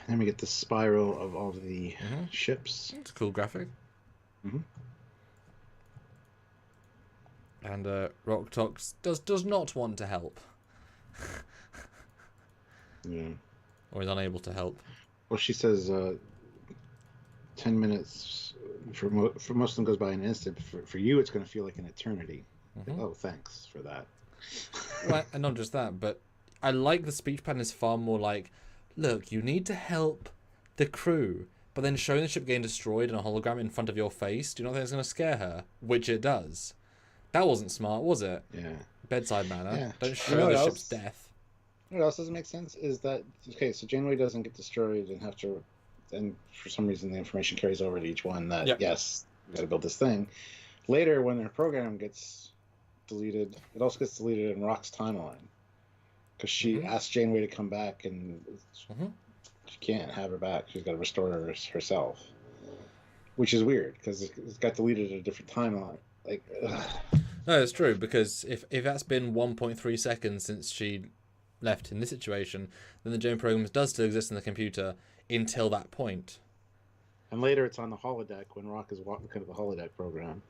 Then we get the spiral of all the ships. It's a cool graphic. Mm-hmm. And Rock Tox does not want to help. Yeah. Or is unable to help. Well, she says 10 minutes for most of them goes by in an instant. For you, it's going to feel like an eternity. Mm-hmm. Oh, thanks for that. Well, and not just that, but I like the speech pattern is far more like, look, you need to help the crew, but then showing the ship getting destroyed in a hologram in front of your face, do you not think it's going to scare her? Which it does. That wasn't smart, was it? Yeah. Bedside manner. Yeah. Don't show You know the what ship's else? death. What else doesn't make sense is that, okay, so Janeway doesn't get destroyed and have to, and for some reason the information carries over to each one that, yes, we got to build this thing. Later, when their program gets deleted, it also gets deleted in Rock's timeline. Because she asked Janeway to come back, and she can't have her back. She's got to restore her herself. Which is weird, because it got deleted at a different timeline. Like, ugh. No, it's true, because if that's been 1.3 seconds since she left in this situation, then the Janeway program does still exist in the computer until that point. And later it's on the holodeck when Rock is walking kind of the holodeck program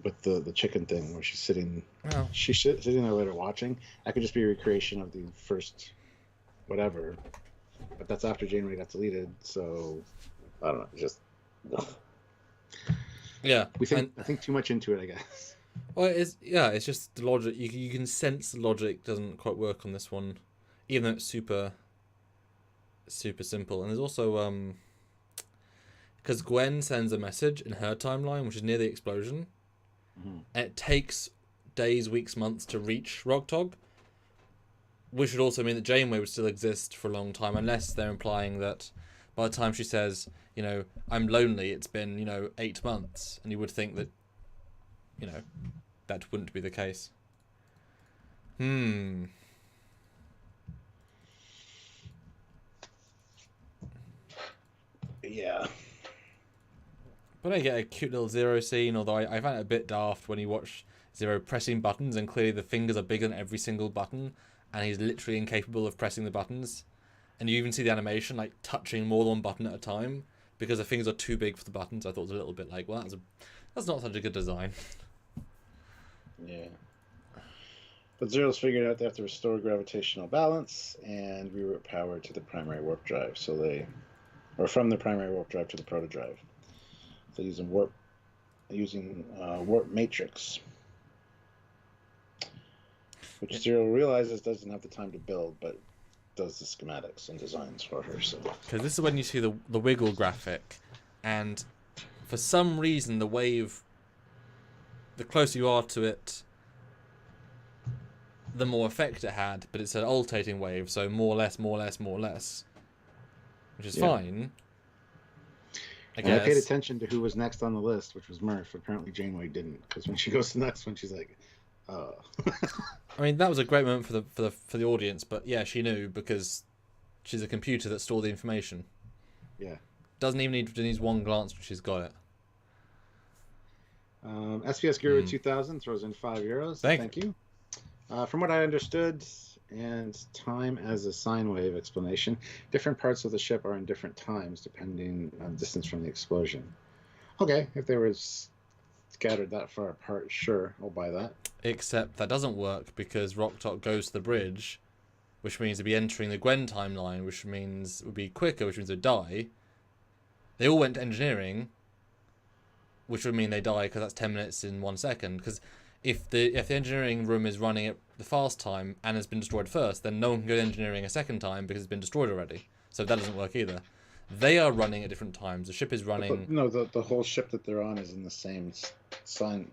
with the chicken thing where she's sitting. Well, She's sitting there later watching. That could just be a recreation of the first whatever. But that's after Janeway got deleted, so I don't know. Just yeah. I think too much into it, I guess. Well, it's just the logic. You can sense the logic doesn't quite work on this one, even though it's super simple. And there's also because Gwen sends a message in her timeline, which is near the explosion, and it takes days, weeks, months to reach Rogtog, which would also mean that Janeway would still exist for a long time, unless they're implying that by the time she says, you know, I'm lonely, it's been, 8 months, and you would think that, that wouldn't be the case. Yeah. But I get a cute little Zero scene, although I find it a bit daft when you watch Zero pressing buttons and clearly the fingers are bigger than every single button and he's literally incapable of pressing the buttons. And you even see the animation like touching more than one button at a time because the fingers are too big for the buttons. I thought it was a little bit like, well, that's not such a good design. Yeah. But Zero's figured out they have to restore gravitational balance and reroute power to the primary warp drive. Or from the primary warp drive to the proto drive. So using warp matrix, which Zero realizes doesn't have the time to build, but does the schematics and designs for her. So because this is when you see the wiggle graphic, and for some reason the wave, the closer you are to it, the more effect it had. But it's an alternating wave, so more, less, more, less, more, less, which is fine. I paid attention to who was next on the list, which was Murph. Apparently Janeway didn't, because when she goes to the next one, she's like, "Oh." I mean, that was a great moment for the audience, but yeah, she knew because she's a computer that stored the information. Yeah. Doesn't even need one glance, but she's got it. SPS Guru 2000 throws in €5. Thank you. From what I understood, and time as a sine wave explanation, different parts of the ship are in different times depending on distance from the explosion. Okay, if they were scattered that far apart, sure, I'll buy that. Except that doesn't work because Roktok goes to the bridge which means they'd be entering the Gwen timeline, which means it would be quicker, which means they'd die. They all went to engineering, which would mean they die because that's 10 minutes in 1 second. Because if the engineering room is running at the fast time and has been destroyed first, then no one can go to engineering a second time because it's been destroyed already. So that doesn't work either. They are running at different times. The ship is running. No, the whole ship that they're on is in the same time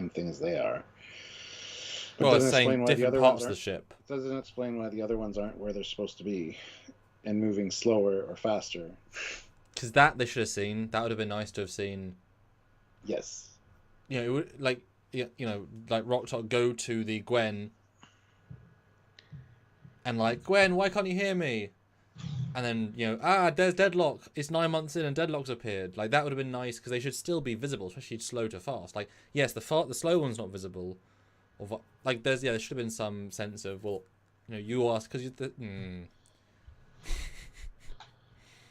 thing as they are. But Well, it's saying different parts of the ship. It doesn't explain why the other ones aren't where they're supposed to be and moving slower or faster. Because that they should have seen. That would have been nice to have seen. Yes. You know, it would, like Rocktalk go to the Gwen and like, Gwen, why can't you hear me? And then, there's deadlock. It's 9 months in and deadlock's appeared. Like, that would have been nice because they should still be visible, especially slow to fast. Like, yes, the slow one's not visible. Or like, there should have been some sense of, well, you ask because you.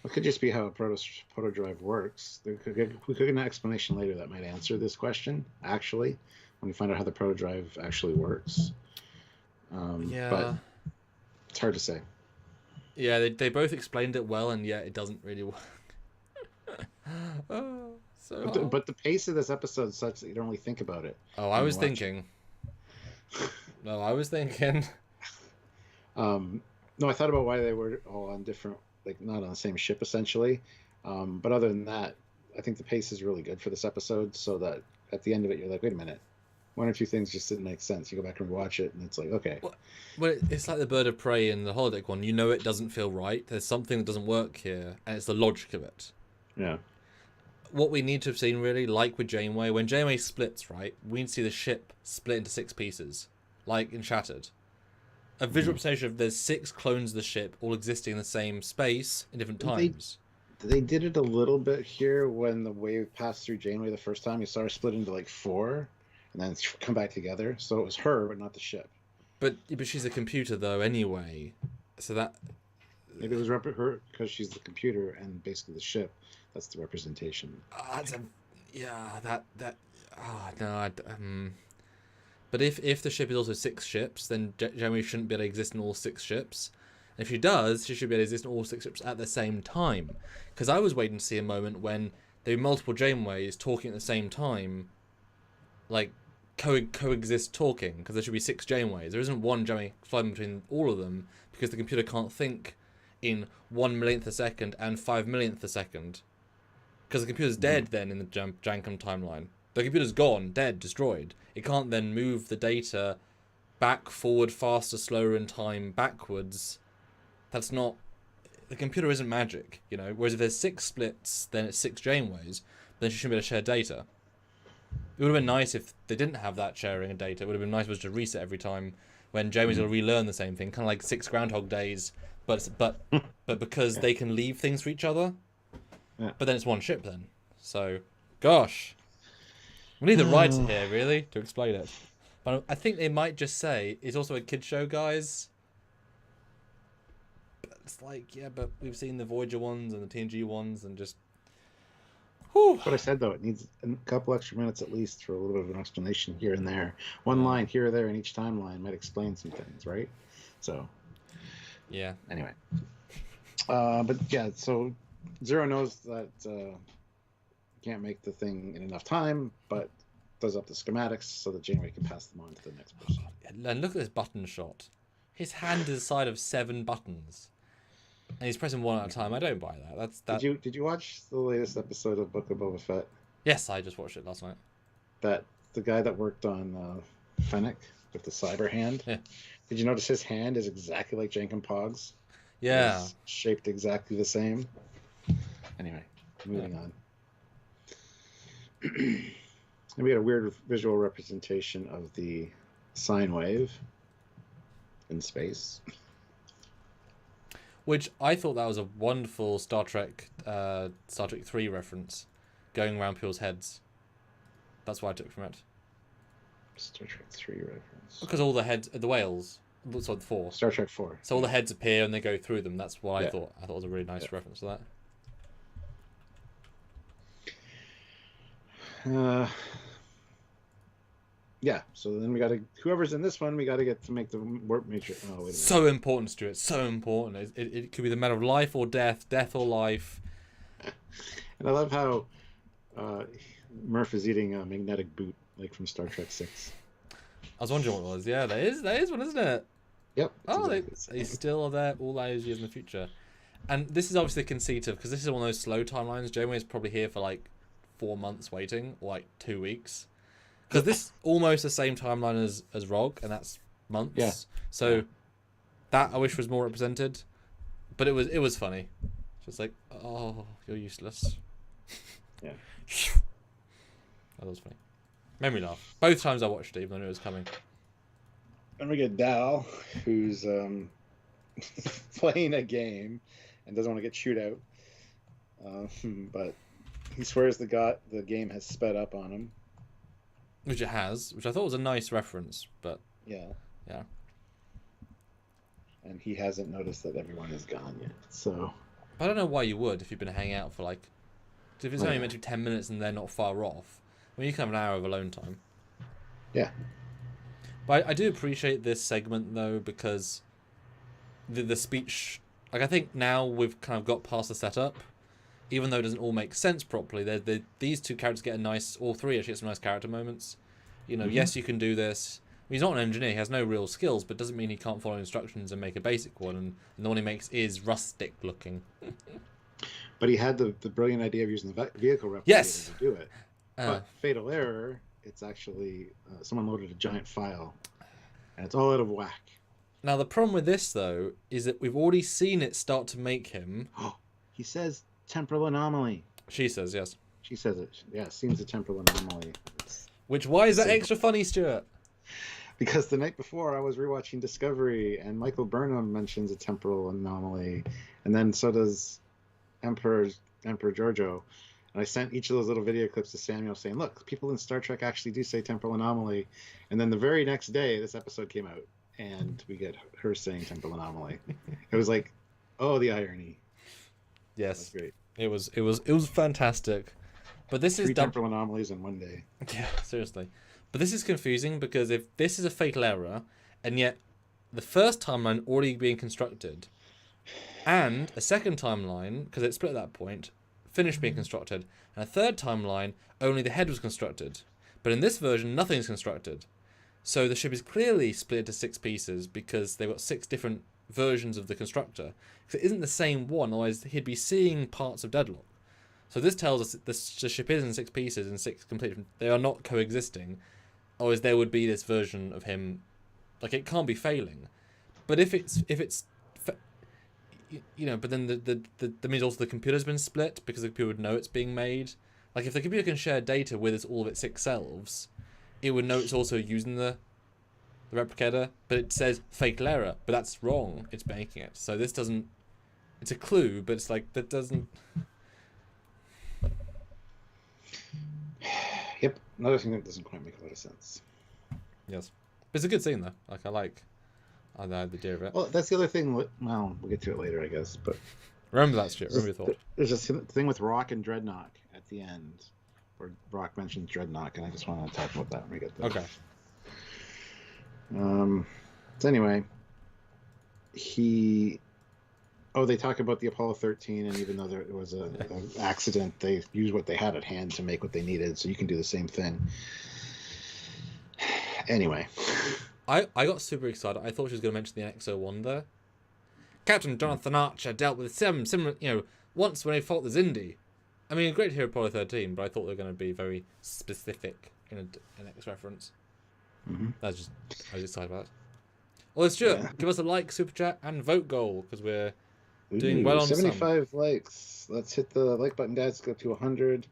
It could just be how a proto drive works. We could get an explanation later that might answer this question, actually, when we find out how the proto drive actually works. But it's hard to say. Yeah, they both explained it well, and yet it doesn't really work. But the pace of this episode is such that you don't really think about it. Oh, I was thinking. No, I was thinking. No, I thought about why they were all on different, like not on the same ship essentially. But other than that, I think the pace is really good for this episode, so that at the end of it, you're like, wait a minute. One or two things just didn't make sense. You go back and watch it, and it's like, okay. Well, it's like the Bird of Prey in the holodeck one. It doesn't feel right. There's something that doesn't work here, and it's the logic of it. Yeah. What we need to have seen, really, like with Janeway, when Janeway splits, right, we need to see the ship split into 6 pieces, like in Shattered. A visual representation of there's 6 clones of the ship, all existing in the same space in different times. They did it a little bit here when the wave passed through Janeway the first time. You saw her split into like 4. And then come back together. So it was her, but not the ship. But she's a computer, though, anyway. So that... Maybe it was her because she's the computer and basically the ship. That's the representation. But if the ship is also 6 ships, then Janeway shouldn't be able to exist in all 6 ships. And if she does, she should be able to exist in all 6 ships at the same time. Because I was waiting to see a moment when there were multiple Janeways talking at the same time, like coexist talking, because there should be 6 Janeways. There isn't one Janeway flying between all of them because the computer can't think in 1 millionth a second and 5 millionth a second. Because the computer's dead then in the Jankum timeline. The computer's gone, dead, destroyed. It can't then move the data back, forward, faster, slower in time, backwards. That's not... The computer isn't magic, Whereas if there's 6 splits, then it's 6 Janeways, then she shouldn't be able to share data. It would have been nice if they didn't have that sharing of data. It would have been nice if it was to reset every time when Jamie's going to relearn the same thing, kind of like 6 Groundhog Days, but because they can leave things for each other. Yeah. But then it's one ship then. So, gosh. We need the writer here, really, to explain it. But I think they might just say, it's also a kid show, guys. But it's like, yeah, but we've seen the Voyager ones and the TNG ones and just... Whew. What I said, though, it needs a couple extra minutes at least for a little bit of an explanation here and there. One line here or there in each timeline might explain some things, right? So, yeah. Anyway. But, yeah, so Zero knows that can't make the thing in enough time, but does up the schematics so that Janeway can pass them on to the next person. And look at this button shot. His hand is the side of 7 buttons. And he's pressing one at a time. I don't buy that. Did you watch the latest episode of Book of Boba Fett? Yes, I just watched it last night. The guy that worked on Fennec with the cyber hand. Yeah. Did you notice his hand is exactly like Jankum Pog's? Yeah. It's shaped exactly the same. Anyway, moving on. And we had a weird visual representation of the sine wave in space. Which I thought that was a wonderful Star Trek 3 reference, going around people's heads. That's what I took from it. Star Trek 3 reference. Because all the heads, the whales, so the 4. Star Trek 4. So all the heads appear and they go through them. That's what I thought. I thought it was a really nice reference to that. Yeah. So then we got to whoever's in this one, we got to get to make the warp matrix. Oh, wait a minute. So important, Stuart. So important. It could be the matter of life or death, death or life. And I love how Murph is eating a magnetic boot, like from Star Trek 6. I was wondering what it was. Yeah, that is one, isn't it? Yep. Oh, Exactly they still are there all those years in the future. And this is obviously the conceit of, because this is one of those slow timelines. Janeway's probably here for like 4 months waiting, or like 2 weeks. Because this almost the same timeline as Rog, and that's months. Yeah. So that I wish was more represented, but it was funny. Just like, oh, you're useless. Yeah. That was funny. Made me laugh. Both times I watched it, even though I knew it was coming. Then we get Dal, who's playing a game and doesn't want to get chewed out. But he swears the game has sped up on him. Which it has, which I thought was a nice reference, but Yeah. yeah. And he hasn't noticed that everyone is gone yet. So I don't know why you would if you've been hanging out for like, if it's only meant to be 10 minutes and they're not far off. I mean, you can have an hour of alone time. yeah. But I do appreciate this segment though, because the speech, like I think now we've kind of got past the setup, even though it doesn't all make sense properly. These two characters get all three actually get some nice character moments. You know, yes, you can do this. He's not an engineer, he has no real skills, but doesn't mean he can't follow instructions and make a basic one, and the one he makes is rustic looking. But he had the brilliant idea of using the vehicle replicator Yes! to do it. But fatal error, it's actually someone loaded a giant file, and it's all out of whack. Now the problem with this though is that we've already seen it start to make him. He says temporal anomaly. She says yes. She says it. Yeah, seems a temporal anomaly. Why is that extra funny, Stuart? Because the night before I was rewatching Discovery, and Michael Burnham mentions a temporal anomaly, and then so does Emperor Giorgio. And I sent each of those little video clips to Samuel saying, look, people in Star Trek actually do say temporal anomaly. And then the very next day, this episode came out, and we get her saying temporal anomaly. It was like, oh, the irony. Yes. That's great. It was fantastic. But this Three is temporal anomalies in one day. Yeah, seriously. But this is confusing because if this is a fatal error, and yet the first timeline already being constructed, and a second timeline, because it's split at that point, finished being constructed, and a third timeline, only the head was constructed. But in this version, nothing's constructed. So the ship is clearly split into 6 pieces because they've got 6 different versions of the constructor. Because it isn't the same one, otherwise he'd be seeing parts of Deadlock. So this tells us that the ship is in 6 pieces and 6 complete. They are not coexisting. Otherwise there would be this version of him, like it can't be failing. But if it's you know, but then that means also the computer's been split because the computer would know it's being made. Like if the computer can share data with all of its 6 selves, it would know it's also using the replicator, but it says fatal error, but that's wrong. It's making it. So this doesn't. It's a clue, but it's like that doesn't. Yep, another thing that doesn't quite make a lot of sense. Yes, but it's a good scene though. Like I like the idea of it. Well, that's the other thing. Well, we'll get to it later, I guess. But remember that shit. Remember your thought. There's this thing with Rock and Dreadnought at the end, where Rock mentions Dreadnought, and I just want to talk about that when we get there. Okay. So anyway, they talk about the Apollo 13, and even though there was an accident, they used what they had at hand to make what they needed, so you can do the same thing. Anyway. I got super excited. I thought she was going to mention the XO1 there. Captain Jonathan Archer dealt with some similar, once when he fought the Zindi. I mean, great to hear Apollo 13, but I thought they were going to be very specific in an X reference. Mm-hmm. I was excited about it. Well, Stuart, give us a like, super chat, and vote goal because we're doing well on 75 likes. Let's hit the like button, guys. Let's go to 100.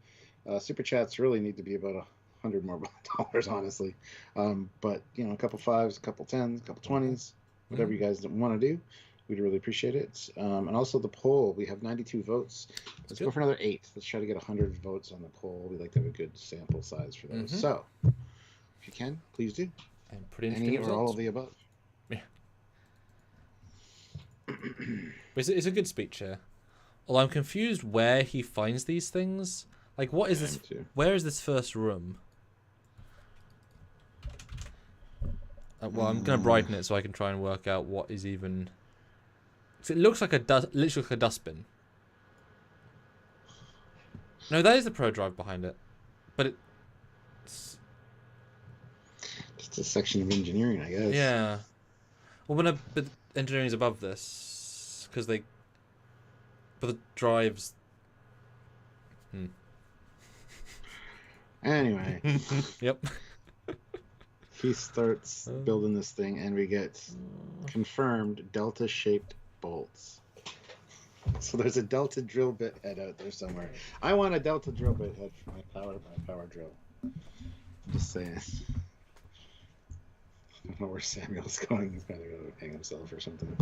Super chats really need to be about $100 more dollars, honestly. But a couple 5s, a couple 10s, a couple 20s, whatever you guys want to do. We'd really appreciate it. And also the poll, we have 92 votes. Let's go for another 8. Let's try to get 100 votes on the poll. We'd like to have a good sample size for those. So, if you can, please do. And pretty any or all of the above. Yeah. It's a good speech here. Although I'm confused where he finds these things. Like, what is this? Where is this first room? Well, I'm gonna brighten it so I can try and work out what is even. 'Cause it looks like literally like a dustbin. No, that is the Pro Drive behind it, but it's Just a section of engineering, I guess. yeah. Well, but engineering's above this because they. But the drives. Anyway. Yep. He starts building this thing, and we get confirmed delta-shaped bolts. So there's a delta drill bit head out there somewhere. I want a delta drill bit head for my power drill. I'm just saying. I don't know where Samuel's going. He's gonna go hang himself or something.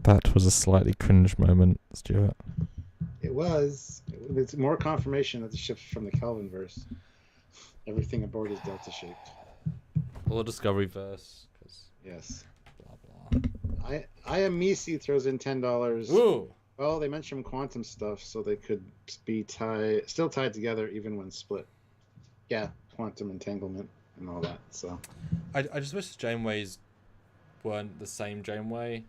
That was a slightly cringe moment, Stuart. It was. It's more confirmation that the ship's from the Kelvin verse. Everything aboard is delta shaped. Or Discovery verse. Yes. Blah blah. IMEC throws in $10. Whoa. Well, they mentioned quantum stuff, so they could be still tied together even when split. Yeah, quantum entanglement and all that. So I just wish the Janeways weren't the same Janeway,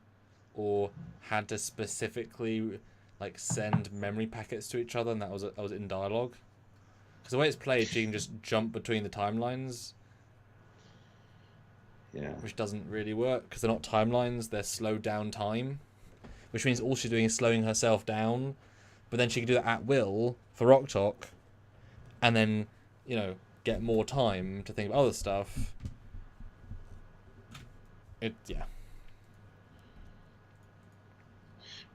or had to specifically like send memory packets to each other, and that was in dialogue. Because the way it's played, she can just jump between the timelines. yeah, Which doesn't really work because they're not timelines; they're slowed down time, which means all she's doing is slowing herself down. But then she can do that at will for Rock-Talk, and then get more time to think about other stuff. Yeah.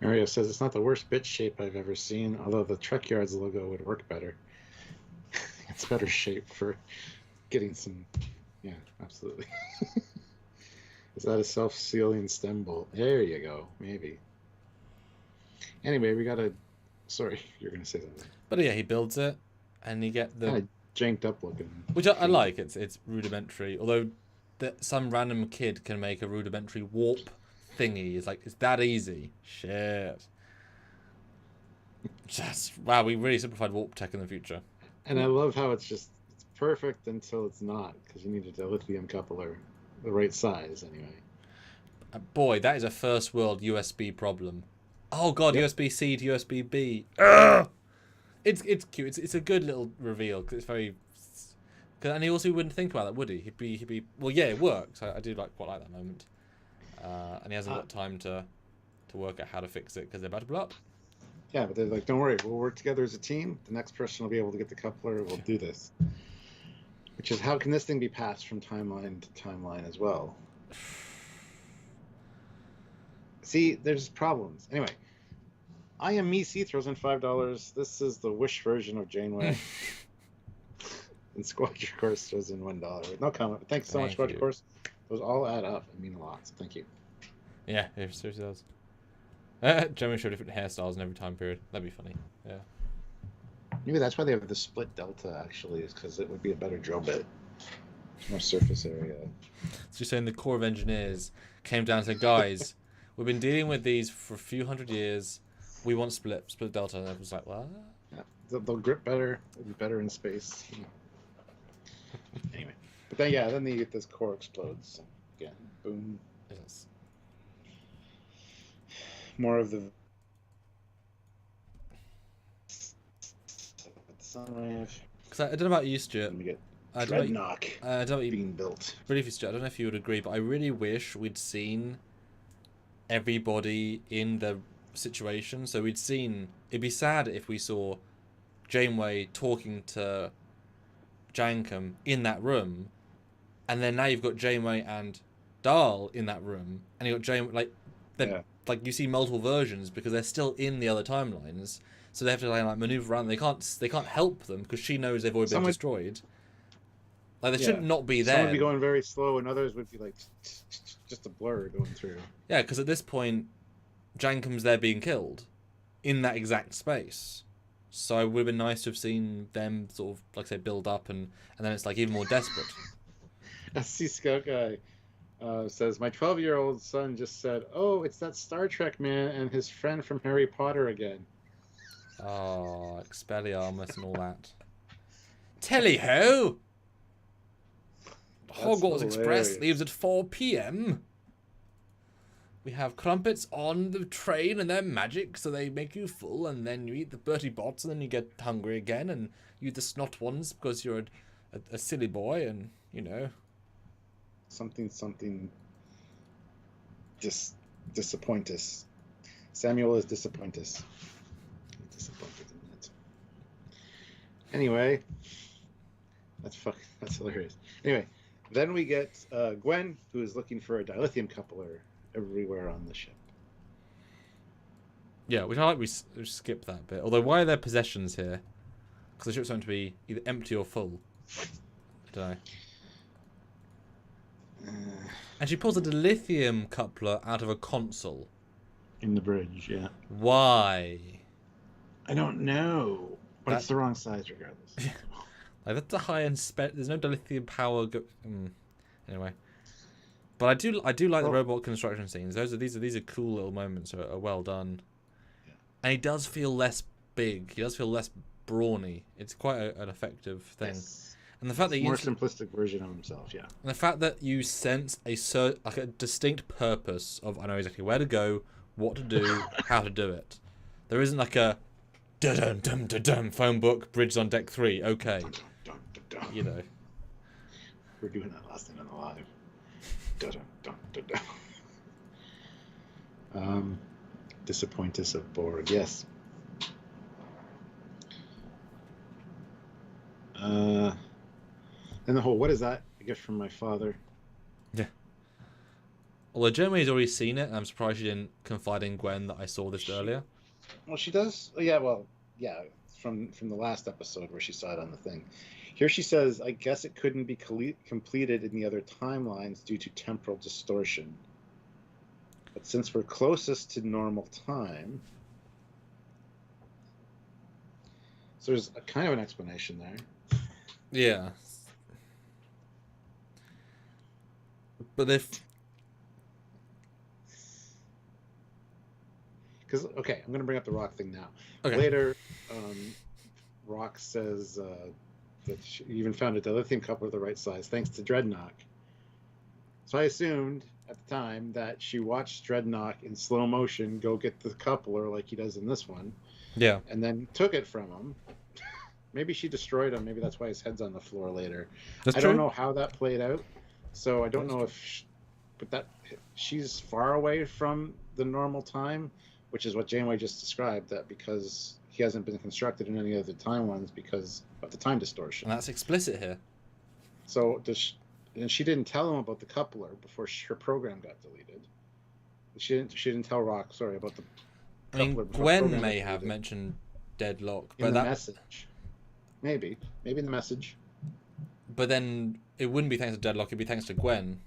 Mario says it's not the worst bit shape I've ever seen, although the Trekyards logo would work better. It's better shape for getting some. Yeah, absolutely. Is that a self-sealing stem bolt? There you go. Maybe. Anyway, we got a. Sorry, you're gonna say something. But yeah, he builds it, and you get the Kind of janked up looking. which I like. It's rudimentary, although some random kid can make a rudimentary warp thingy. It's that easy. Shit. Just wow, we really simplified warp tech in the future. And I love how it's perfect until it's not, because you needed a lithium coupler, the right size anyway. Boy, that is a first world USB problem. Oh god, Yep. USB-C to USB-B. Ugh! It's cute. It's a good little reveal because it's very. And he also wouldn't think about that, would he? He'd be. Well, yeah, it works. I do quite like that moment. And he hasn't got time to work out how to fix it because they're about to blow up. Yeah, but they're like, don't worry, we'll work together as a team. The next person will be able to get the coupler. We'll do this. Which is how can this thing be passed from timeline to timeline as well? See, there's problems. Anyway, IMEC throws in $5. This is the Wish version of Janeway. And Squad Your Course throws in $1. With no comment. But thanks so much, Squad Your Course. Those all add up and mean a lot. So thank you. Yeah, it seriously does. Generally show different hairstyles in every time period. That'd be funny. Yeah. Maybe that's why they have the split delta, actually, is because it would be a better drill bit. More surface area. So you're saying the Corps of Engineers came down and said, guys, we've been dealing with these for a few hundred years. We want split delta. And I was like, what? Yeah, they'll grip better. They'll be better in space. Anyway. But then, then you get this core explodes. Again, boom. Yes. More of the sunwave. Because I don't know about you, Stuart. And we get I don't Dreadnought know about you, being built. really, Stuart, I don't know if you would agree, but I really wish we'd seen everybody in the situation. So we'd seen. It'd be sad if we saw Janeway talking to Jankum in that room, and then now you've got Janeway and Dahl in that room, and you got Janeway like you see multiple versions because they're still in the other timelines, so they have to like maneuver around. They can't help them because she knows they've already been destroyed. Like they shouldn't not be there. Some would be going very slow, and others would be like just a blur going through. Yeah, because at this point, Jankum's there being killed in that exact space. So it would have been nice to have seen them sort of, like I say, build up, and then it's like even more desperate. SC Scout Guy says, my 12-year-old son just said, oh, it's that Star Trek man and his friend from Harry Potter again. Oh, Expelliarmus and all that. Tally-ho! Hogwarts Express hilarious. leaves at 4 p.m. We have crumpets on the train and they're magic, so they make you full, and then you eat the Bertie Bots, and then you get hungry again, and you eat the snot ones because you're a silly boy, and, you know. Something. Disappoint us. Samuel is disappoint us. Disappointed in that. Anyway, that's hilarious. Anyway, then we get Gwen, who is looking for a dilithium coupler everywhere on the ship. Yeah, which I like we skip that bit. Although, why are there possessions here? Because the ship's meant to be either empty or full. I don't know. And she pulls a dilithium coupler out of a console. In the bridge, yeah. Why? I don't know. But it's the wrong size regardless. Like, that's a high-end spec. There's no dilithium power. Anyway. But I do like the robot construction scenes. These are cool little moments. Are well done. Yeah. And he does feel less big. He does feel less brawny. It's quite an effective thing. Yes. And the fact that More simplistic version of himself, yeah. And the fact that you sense a distinct purpose of, I know exactly where to go, what to do, how to do it. There isn't like a dum phone book, bridge on deck 3. Okay, Dun, dun, dun. you know. We're doing that last thing on the live. Dun, dun, dun, dun. Disappoint us of board, yes. And the whole, what is that? A gift from my father. Yeah. Although Jeremy's already seen it, and I'm surprised she didn't confide in Gwen that I saw this earlier. Well, she does. Oh, yeah, well, yeah, from the last episode where she saw it on the thing. Here she says, I guess it couldn't be completed in the other timelines due to temporal distortion. But since we're closest to normal time... So there's a kind of an explanation there. Yeah. But Because, okay, I'm going to bring up the Rock thing now. Okay. Later, Rock says that she even found a dilithium coupler the right size, thanks to Dreadnought. So I assumed at the time that she watched Dreadnought in slow motion go get the coupler like he does in this one. Yeah. And then took it from him. Maybe she destroyed him. Maybe that's why his head's on the floor later. That's I true. don't know how that played out. So I don't know if... But she's far away from the normal time, which is what Janeway just described, that because he hasn't been constructed in any other timelines because of the time distortion. And that's explicit here. So and she didn't tell him about the coupler before her program got deleted. She didn't tell Rock, sorry, about the I mean, coupler before the Gwen program may got have deleted. mentioned deadlock, In but the message. Maybe in the message. But then it wouldn't be thanks to deadlock. It'd be thanks to Gwen.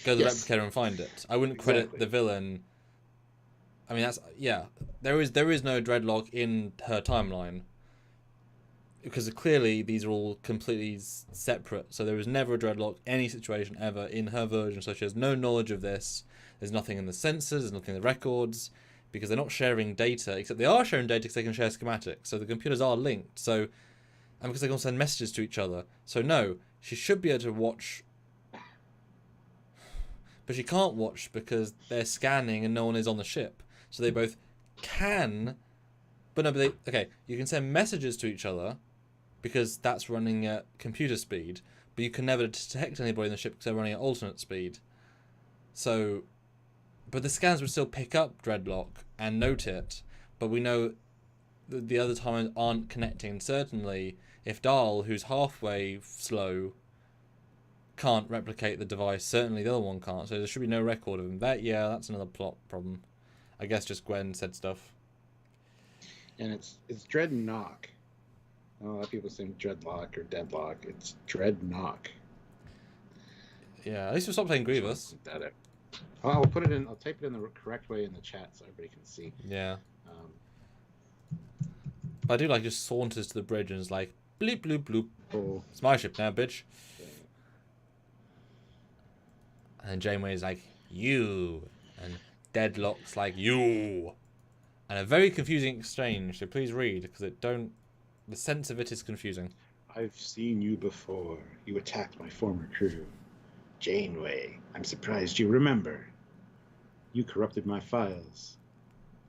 Go to the Yes. replicator and find it. I wouldn't credit Exactly. the villain. I mean, there is no dreadlock in her timeline because clearly these are all completely separate. So there was never a dreadlock any situation ever in her version. So she has no knowledge of this. There's nothing in the sensors. There's nothing in the records because they're not sharing data. Except they are sharing data because they can share schematics. So the computers are linked. So and because they can send messages to each other. So no, she should be able to watch. But she can't watch because they're scanning and no one is on the ship. So they both can, but no, okay, you can send messages to each other because that's running at computer speed, but you can never detect anybody in the ship because they're running at alternate speed. So, but the scans would still pick up Dreadlock and note it, but we know that the other timelines aren't connecting. Certainly, if Dahl, who's halfway slow, can't replicate the device, certainly the other one can't, so there should be no record of him. That's another plot problem. I guess just Gwen said stuff. And it's Dreadnought. A lot of people say Dreadlock or Deadlock. It's Dreadnought. Yeah, at least we'll stop playing Grievous. Look that up. I'll put it in. I'll type it in the correct way in the chat so everybody can see. Yeah. But I do like just saunters to the bridge and is like, bleep, bloop, bloop. Oh, It's my ship now, bitch. okay. And Janeway's like, you. And Deadlock's like, you. And a very confusing exchange, so please read, because the sense of it is confusing. I've seen you before. You attacked my former crew. Janeway, I'm surprised you remember. You corrupted my files.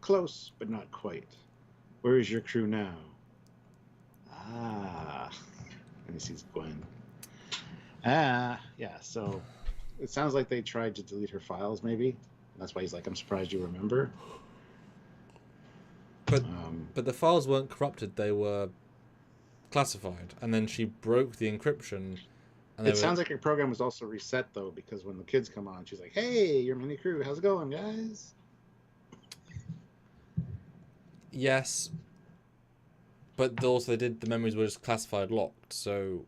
Close, but not quite. Where is your crew now? Ah. And he sees Gwen. Ah, yeah, so it sounds like they tried to delete her files, maybe. That's why he's like, I'm surprised you remember. But the files weren't corrupted, they were classified. And then she broke the encryption. And It sounds like her program was also reset, though, because when the kids come on, she's like, hey, your mini crew, how's it going, guys? Yes. But also the memories were just classified locked, so...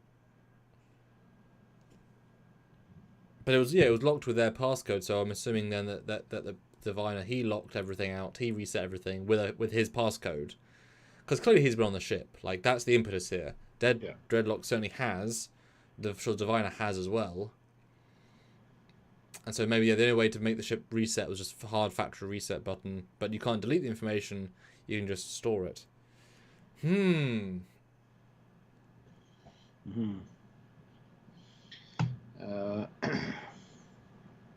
But it was locked with their passcode, so I'm assuming then that the diviner, he locked everything out, he reset everything with his passcode. Because clearly he's been on the ship. Like, that's the impetus here. Dreadlock certainly has. The diviner has as well. And so maybe the only way to make the ship reset was just a hard factory reset button. But you can't delete the information, you can just store it.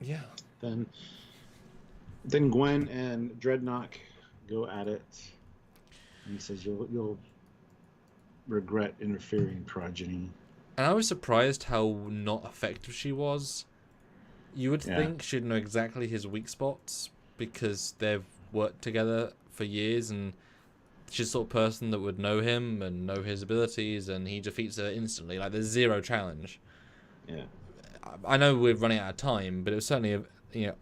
Yeah. Then Gwen and Dreadnought go at it. And he says, you'll regret interfering, progeny. And I was surprised how not effective she was. You would think she'd know exactly his weak spots because they've worked together for years, and she's the sort of person that would know him and know his abilities, and he defeats her instantly. Like, there's zero challenge. Yeah. I know we're running out of time, but it was certainly, I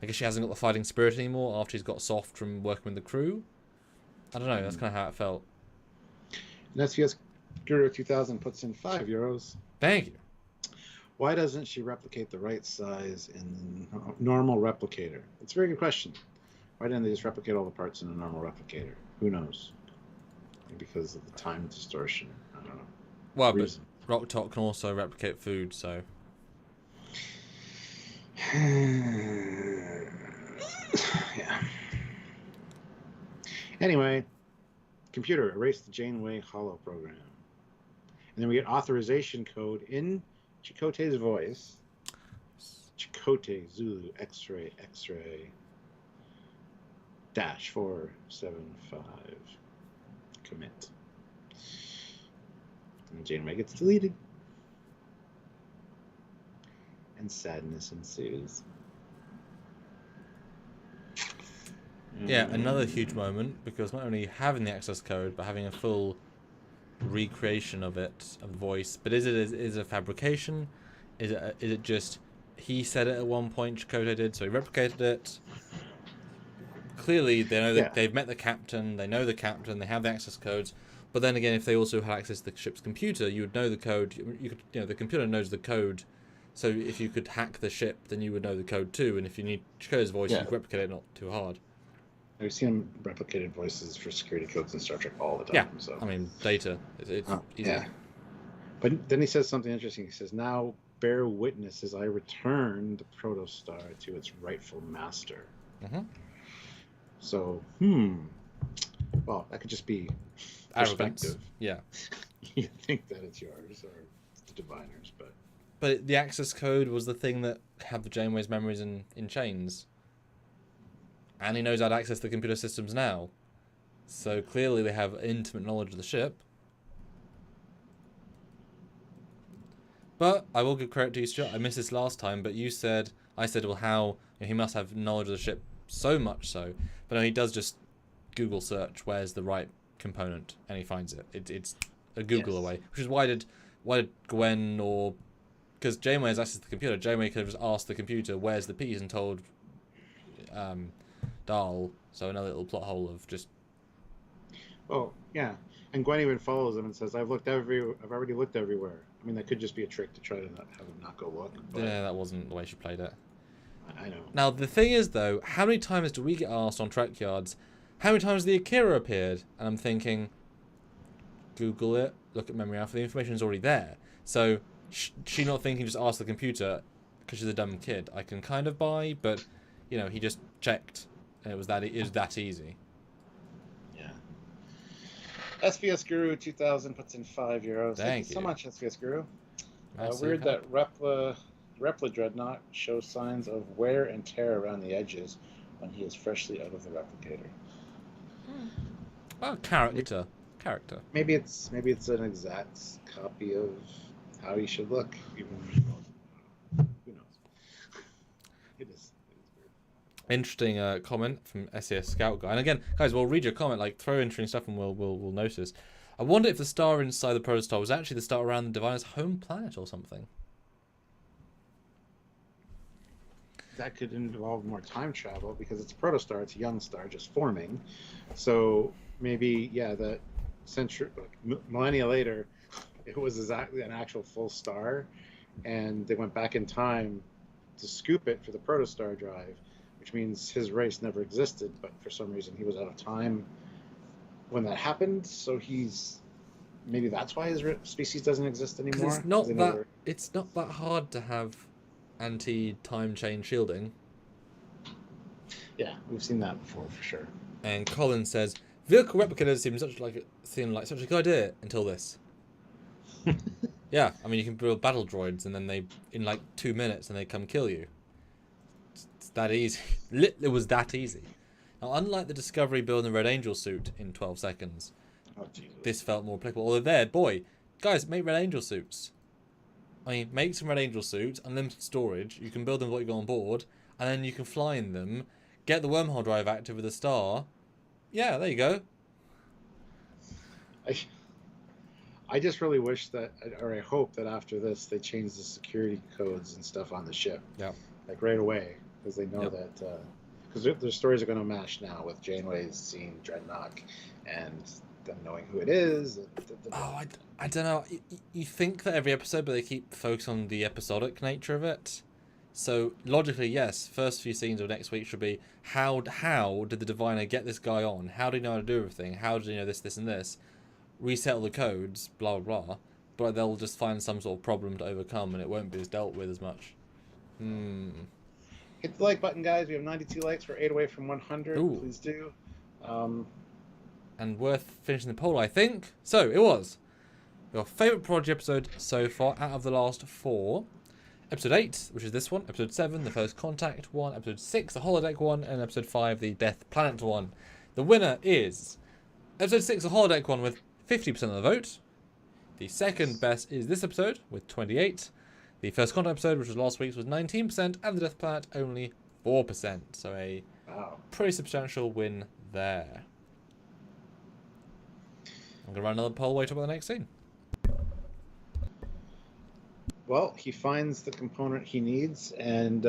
guess she hasn't got the fighting spirit anymore after she's got soft from working with the crew. I don't know, that's kind of how it felt. And SVS Guru 2000 puts in €5. Thank you. Why doesn't she replicate the right size in the normal replicator? It's a very good question. Why didn't they just replicate all the parts in a normal replicator? Who knows? Maybe because of the time distortion. I don't know. Well, but Rock Talk can also replicate food, so... Yeah. Anyway, computer, erase the Janeway Hollow program. And then we get authorization code in Chakotay's voice. Chakotay Zulu X-ray X-ray -475. Commit. And Janeway gets deleted. And sadness ensues. Yeah, another huge moment, because not only having the access code, but having a full recreation of it, of the voice. But is it a fabrication? Is it just he said it at one point, Chakotay did, so he replicated it? Clearly, they know that they've met the captain, they know the captain, they have the access codes. But then again, if they also had access to the ship's computer, you would know the code. You could, the computer knows the code. So if you could hack the ship, then you would know the code too. And if you need Chakotay's voice, you could replicate it not too hard. We've seen replicated voices for security codes in Star Trek all the time. Yeah, so. I mean, data. It's easy. Yeah. But then he says something interesting. He says, now bear witness as I return the protostar to its rightful master. Mm-hmm. So, well, that could just be Arrogance. perspective. Yeah. You think that it's yours or the diviner's, but... But the access code was the thing that had the Janeway's memories in chains. And he knows how to access the computer systems now. So clearly they have intimate knowledge of the ship. But I will give credit to you, Stuart. I missed this last time, but I said, well, how he must have knowledge of the ship so much so. But no, he does just Google search where's the right component, and he finds it. It's a Google away. Which is why did Gwen or... Because Janeway has access to the computer. Janeway could have just asked the computer where's the piece and told Dahl. So another little plot hole of just... Oh, yeah. And Gwen even follows him and says, I've already looked everywhere. I mean, that could just be a trick to try to have him not go look. But yeah, that wasn't the way she played it. I know. Now, the thing is, though, how many times do we get asked on Trekyards, how many times the Akira appeared? And I'm thinking, Google it, look at memory alpha, the information's already there. So, she not thinking, just ask the computer, because she's a dumb kid. I can kind of buy, but, he just checked, and it was that easy. Yeah. SVS Guru 2000 puts in €5. Thank you so much, SVS Guru. Weird that Repla Dreadnought shows signs of wear and tear around the edges when he is freshly out of the replicator. Oh, character. Maybe it's an exact copy of how he should look. Even who knows? It is weird. Interesting comment from SES Scout Guy. And again, guys, we'll read your comment. Like, throw interesting stuff, and we'll notice. I wonder if the star inside the protostar was actually the star around the Diviner's home planet or something. That could involve more time travel because it's a protostar. It's a young star just forming. So maybe, yeah, that millennia later, it was exactly an actual full star, and they went back in time to scoop it for the protostar drive, which means his race never existed, but for some reason he was out of time when that happened. So maybe that's why his species doesn't exist anymore. It's not that hard to have anti-time chain shielding. Yeah, we've seen that before for sure. And Colin says vehicle replicators seem like such a good idea until this. Yeah, I mean, you can build battle droids and then they in like 2 minutes and they come kill you. It's that easy. It was that easy. Now, unlike the Discovery building the Red Angel suit in 12 seconds, this felt more applicable. Although guys, make Red Angel suits. I mean, make some Red Angel suits, unlimited storage. You can build them with what you got on board, and then you can fly in them. Get the wormhole drive active with a star. Yeah, there you go. I just really wish that, or I hope that after this they change the security codes and stuff on the ship. Yeah. Like right away, because they know that. Because their stories are going to mash now with Janeway's seeing Dreadnought and them knowing who it is. I don't know. You think that every episode, but they keep focusing on the episodic nature of it. So logically, yes, first few scenes of next week should be how did the Diviner get this guy on? How did he know how to do everything? How did he know this, this, and this? Reset all the codes, blah blah blah. But they'll just find some sort of problem to overcome, and it won't be as dealt with as much. Hit the like button, guys. We have 92 likes. We're 8 away from 100. Ooh. Please do. And worth finishing the poll, I think. So it was your favourite Prodigy episode so far out of the last 4. Episode 8, which is this one. Episode 7, the First Contact one. Episode 6, the Holodeck one. And Episode 5, the Death Planet one. The winner is Episode 6, the Holodeck one, with 50% of the vote. The second best is this episode, with 28. The First Contact episode, which was last week's, was 19%. And the Death Planet, only 4%. So a pretty substantial win there. I'm going to run another poll, wait up on the next scene. Well, he finds the component he needs, and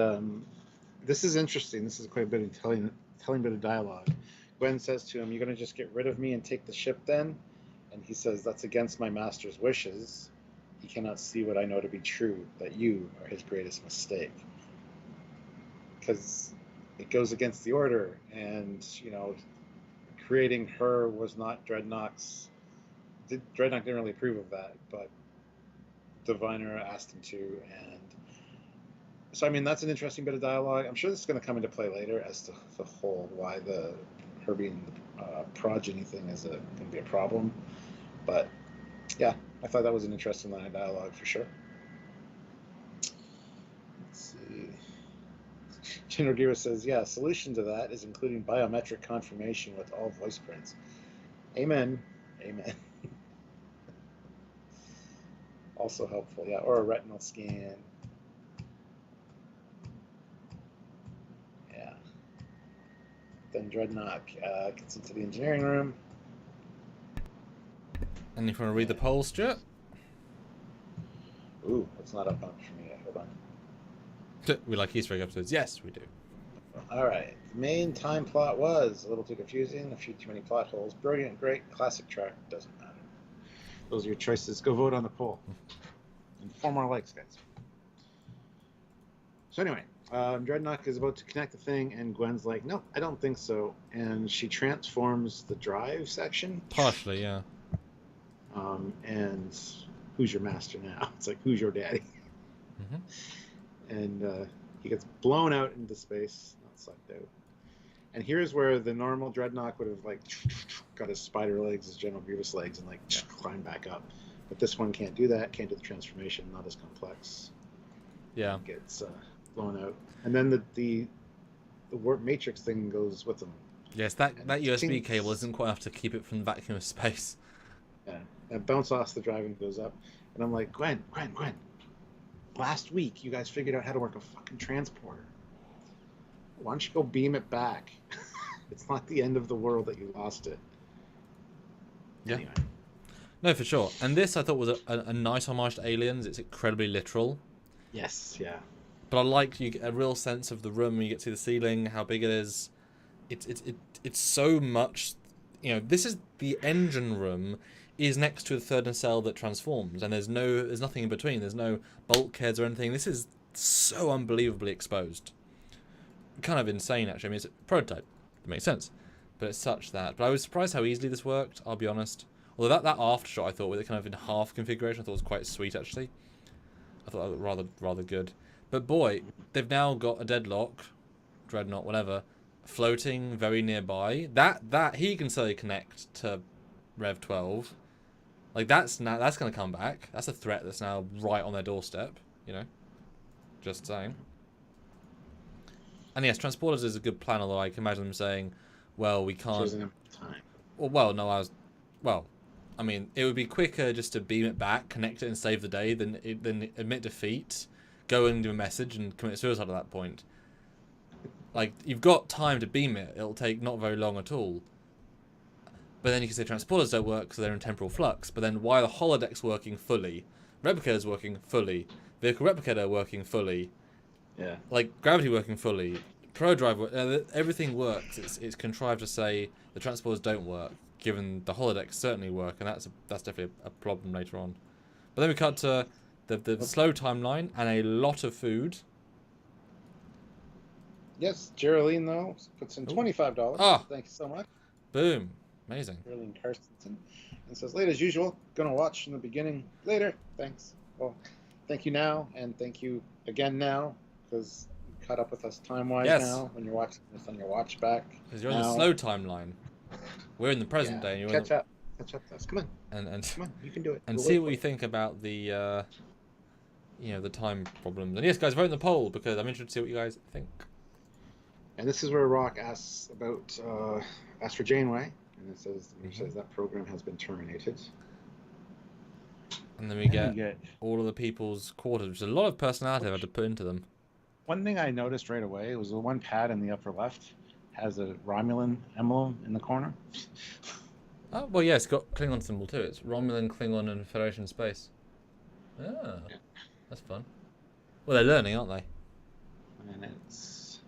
this is interesting. This is quite a bit of telling bit of dialogue. Gwen says to him, "You're going to just get rid of me and take the ship then?" And he says, "That's against my master's wishes. He cannot see what I know to be true, that you are his greatest mistake." Because it goes against the order, and, creating her was not Dreadnought's. Dreadnought didn't really approve of that, but Diviner asked him to, and so that's an interesting bit of dialogue. I'm sure this is going to come into play later as to the whole why her being progeny thing is going to be a problem. But yeah, I thought that was an interesting line of dialogue for sure. Let's see. General Gira says, "Yeah, solution to that is including biometric confirmation with all voice prints." Amen. Amen. Also helpful, yeah, or a retinal scan. Yeah. Then Dreadnought gets into the engineering room. And if you want to read the poll, Stuart? Ooh, it's not up for me yet. Hold on. We like Easter egg episodes. Yes, we do. All right. The main time plot was a little too confusing, a few too many plot holes. Brilliant, great, classic track, doesn't matter. Those are your choices. Go vote on the poll. And 4 more likes, guys. So anyway, Dreadnought is about to connect the thing, and Gwen's like, "No, I don't think so." And she transforms the drive section. Partially, yeah. And who's your master now? It's like, who's your daddy? And he gets blown out into space, not sucked out. And here's where the normal Dreadnought would have like got his spider legs, his General Grievous legs, and like climbed back up. But this one can't do that. Can't do the transformation. Not as complex. Yeah. Gets blown out, and then the warp matrix thing goes with them. Yes, that USB cable isn't quite enough to keep it from the vacuum of space. Yeah, and bounce off the drive and goes up. And I'm like, Gwen. Last week, you guys figured out how to work a fucking transporter. Why don't you go beam it back? It's not the end of the world that you lost it. Yeah. Anyway. No, for sure. And this I thought was a nice homage to Aliens. It's incredibly literal. Yes, yeah. But I like you get a real sense of the room when you get to see the ceiling, how big it is. It's so much. You know, this is the engine room is next to a third nacelle that transforms, and there's nothing in between. There's no bulkheads or anything. This is so unbelievably exposed. Kind of insane, actually. I mean, it's a prototype. It makes sense, but it's such that. But I was surprised how easily this worked. I'll be honest. Although that after shot I thought with it kind of in half configuration, I thought was quite sweet actually. I thought that was rather good. But boy, they've now got a deadlock, Dreadnought, whatever, floating very nearby. That he can slowly connect to Rev 12. Like that's gonna come back. That's a threat that's now right on their doorstep. You know, just saying. And yes, transporters is a good plan. Although I can imagine them saying, "Well, we can't." Time. Well, I mean, it would be quicker just to beam it back, connect it, and save the day than admit defeat, go and do a message, and commit suicide at that point. Like, you've got time to beam it. It'll take not very long at all. But then you can say transporters don't work because they're in temporal flux. But then why are the holodecks working fully? Replicators working fully. Vehicle replicator working fully. Yeah. Like, gravity working fully. ProDrive, everything works. It's contrived to say the transporters don't work, given the holodecks certainly work, and that's definitely a problem later on. But then we cut to the slow timeline and a lot of food. Yes, Geraldine though puts in $25. Ah. Thank you so much. Boom. Amazing. Geraldine Carstensen. And says, late as usual, gonna watch in the beginning later. Thanks. Well, thank you now, and thank you again now, because you caught up with us time-wise now when you're watching this on your watch back. Because you're on the slow timeline. We're in the present day. And you're catch up with us. Come on. And come on, you can do it. And see what you think about the the time problems. And yes, guys, vote in the poll because I'm interested to see what you guys think. And this is where Rock asks for Janeway, and it says that program has been terminated. And then we get all of the people's quarters, which is a lot of personality I've had to put into them. One thing I noticed right away was the one pad in the upper left has a Romulan emblem in the corner. Oh, well, yeah, it's got Klingon symbol too. It's Romulan, Klingon, and Federation space. Ah, that's fun. Well, they're learning, aren't they? And it's...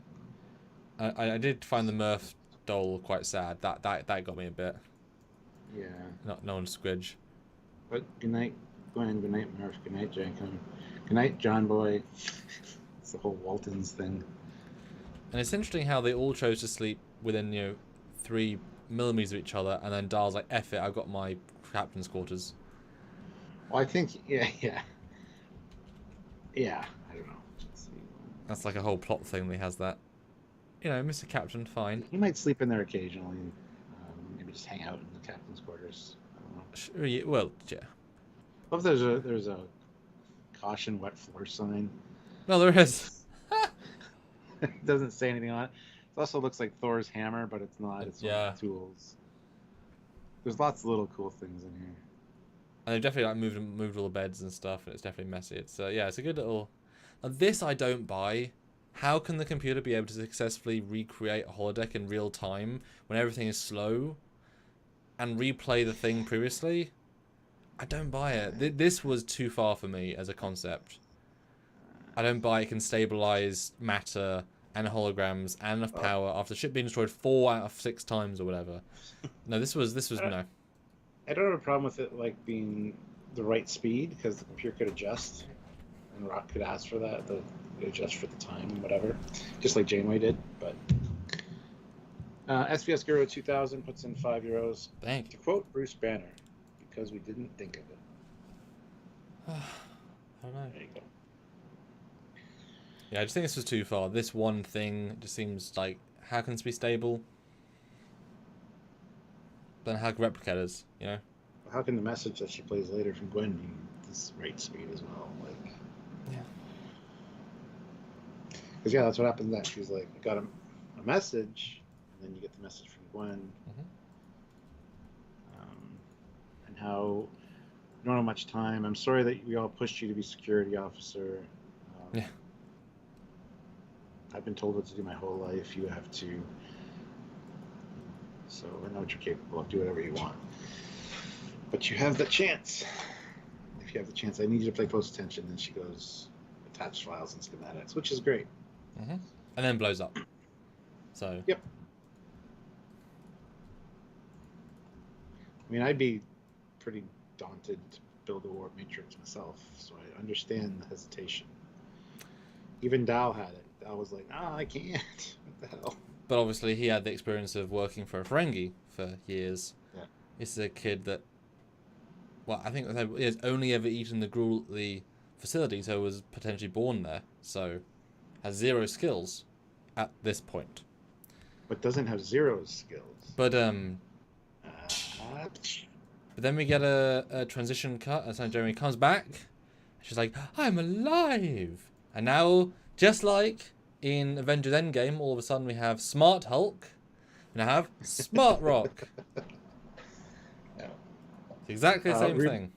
I did find the Murph doll quite sad. That got me a bit. Yeah. No one's squidge. But good night, Gwen. Good night, Murph. Good night, Jankum. Good night, John Boy. It's the whole Waltons thing. And it's interesting how they all chose to sleep within 3 millimeters of each other, and then Dahl's like, "F it, I've got my captain's quarters." Well, I think yeah. I don't know. Let's see. That's like a whole plot thing that he has that. Mr. Captain, fine. He might sleep in there occasionally. Maybe just hang out in the captain's quarters. I don't know. Sure, yeah, well, yeah. Well, if there's a caution wet floor sign. No, there is. It doesn't say anything on it. It also looks like Thor's hammer, but it's not. It's one of the tools. There's lots of little cool things in here. And they've definitely moved all the beds and stuff, and it's definitely messy. It's it's a good little. This I don't buy. How can the computer be able to successfully recreate a holodeck in real time when everything is slow, and replay the thing previously? I don't buy it. This was too far for me as a concept. I don't buy it can stabilize matter and holograms and enough power after the ship being destroyed 4 out of 6 times or whatever. No, this was no. I don't have a problem with it being the right speed because the computer could adjust, and Rock could ask for that. Adjust for the time and whatever, just like Janeway did. But SBS Guru 2000 puts in €5. Thank you. To quote Bruce Banner, because we didn't think of it. I don't know. There you go. Yeah, I just think this was too far. This one thing just seems like how can this be stable? Then how can replicators, you know? How can the message that she plays later from Gwen be this rate speed as well? Like, Yeah. Because yeah, that's what happened. That she's like, I got a message, and then you get the message from Gwen, and how you don't have much time. I'm sorry that we all pushed you to be security officer. Yeah. I've been told what to do my whole life. You have to. So I know what you're capable of. Do whatever you want. But you have the chance. If you have the chance, I need you to pay close attention. Then she goes, attach files and schematics, which is great. And then blows up. So. Yep. I mean, I'd be pretty daunted to build a warp matrix myself, so I understand the hesitation. Even Dow had it. Dow was like, "No, I can't." What the hell? But obviously, he had the experience of working for a Ferengi for years. Yeah. This is a kid that, well, I think he has only ever eaten the gruel at the facility, so was potentially born there. So, has 0 skills at this point. But doesn't have 0 skills. But then we get a transition cut, and Jeremy comes back. She's like, "I'm alive!" And now, just like in Avengers Endgame, all of a sudden we have Smart Hulk, and I have Smart Rock. Yeah. It's exactly the same thing.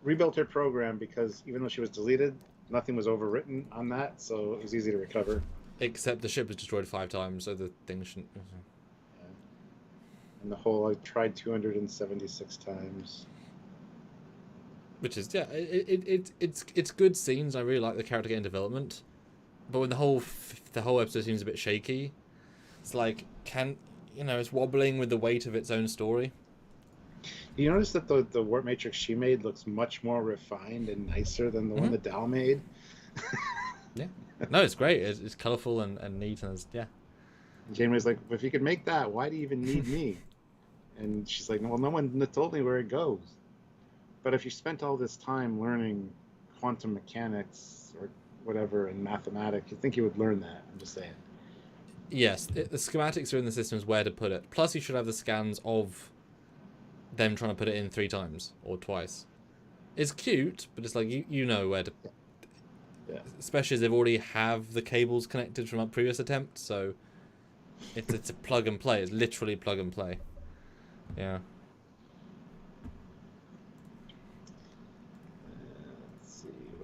Rebuilt her program because even though she was deleted, nothing was overwritten on that, so it was easy to recover. Except the ship was destroyed 5 times, so the thing shouldn't. And the whole, I tried 276 times. Which is, yeah, it's good scenes. I really like the character getting development, but when the whole episode seems a bit shaky, it's like, it's wobbling with the weight of its own story. You notice that the warp matrix she made looks much more refined and nicer than the one that Dal made. Yeah, no, it's great. It's colorful and neat, and yeah. Janeway's like, if you could make that, why do you even need me? And she's like, well, no one told me where it goes. But if you spent all this time learning quantum mechanics or whatever and mathematics, you'd think you would learn that. I'm just saying. Yes, the schematics are in the systems where to put it. Plus, you should have the scans of them trying to put it in 3 times or twice. It's cute, but it's like you know where to. Yeah. Especially as they've already have the cables connected from a previous attempt, so it's a plug and play. It's literally plug and play. Yeah.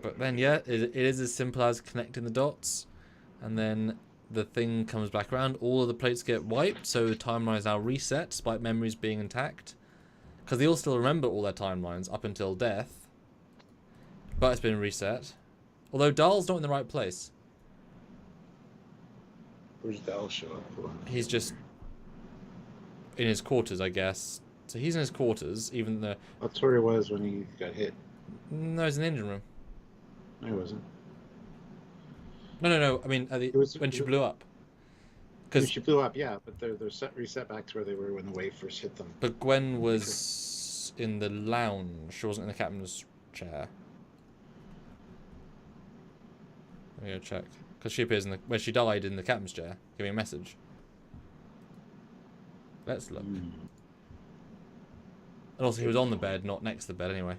But then, yeah, it is as simple as connecting the dots, and then the thing comes back around. All of the plates get wiped, so the timeline is now reset, despite memories being intact. Because they all still remember all their timelines up until death. But it's been reset. Although Dahl's not in the right place. Where's Dal show up? He's just in his quarters, I guess. So he's in his quarters, even though... That's where he was when he got hit. No, he's in the engine room. No, he wasn't. No. I mean, when she blew up. When she blew up, yeah, but they're reset back to where they were when the wave first hit them. But Gwen was in the lounge. She wasn't in the captain's chair. Let me go check. Because she appears when she died in the captain's chair, giving a message. Let's look. And also, he was on the bed, not next to the bed, anyway.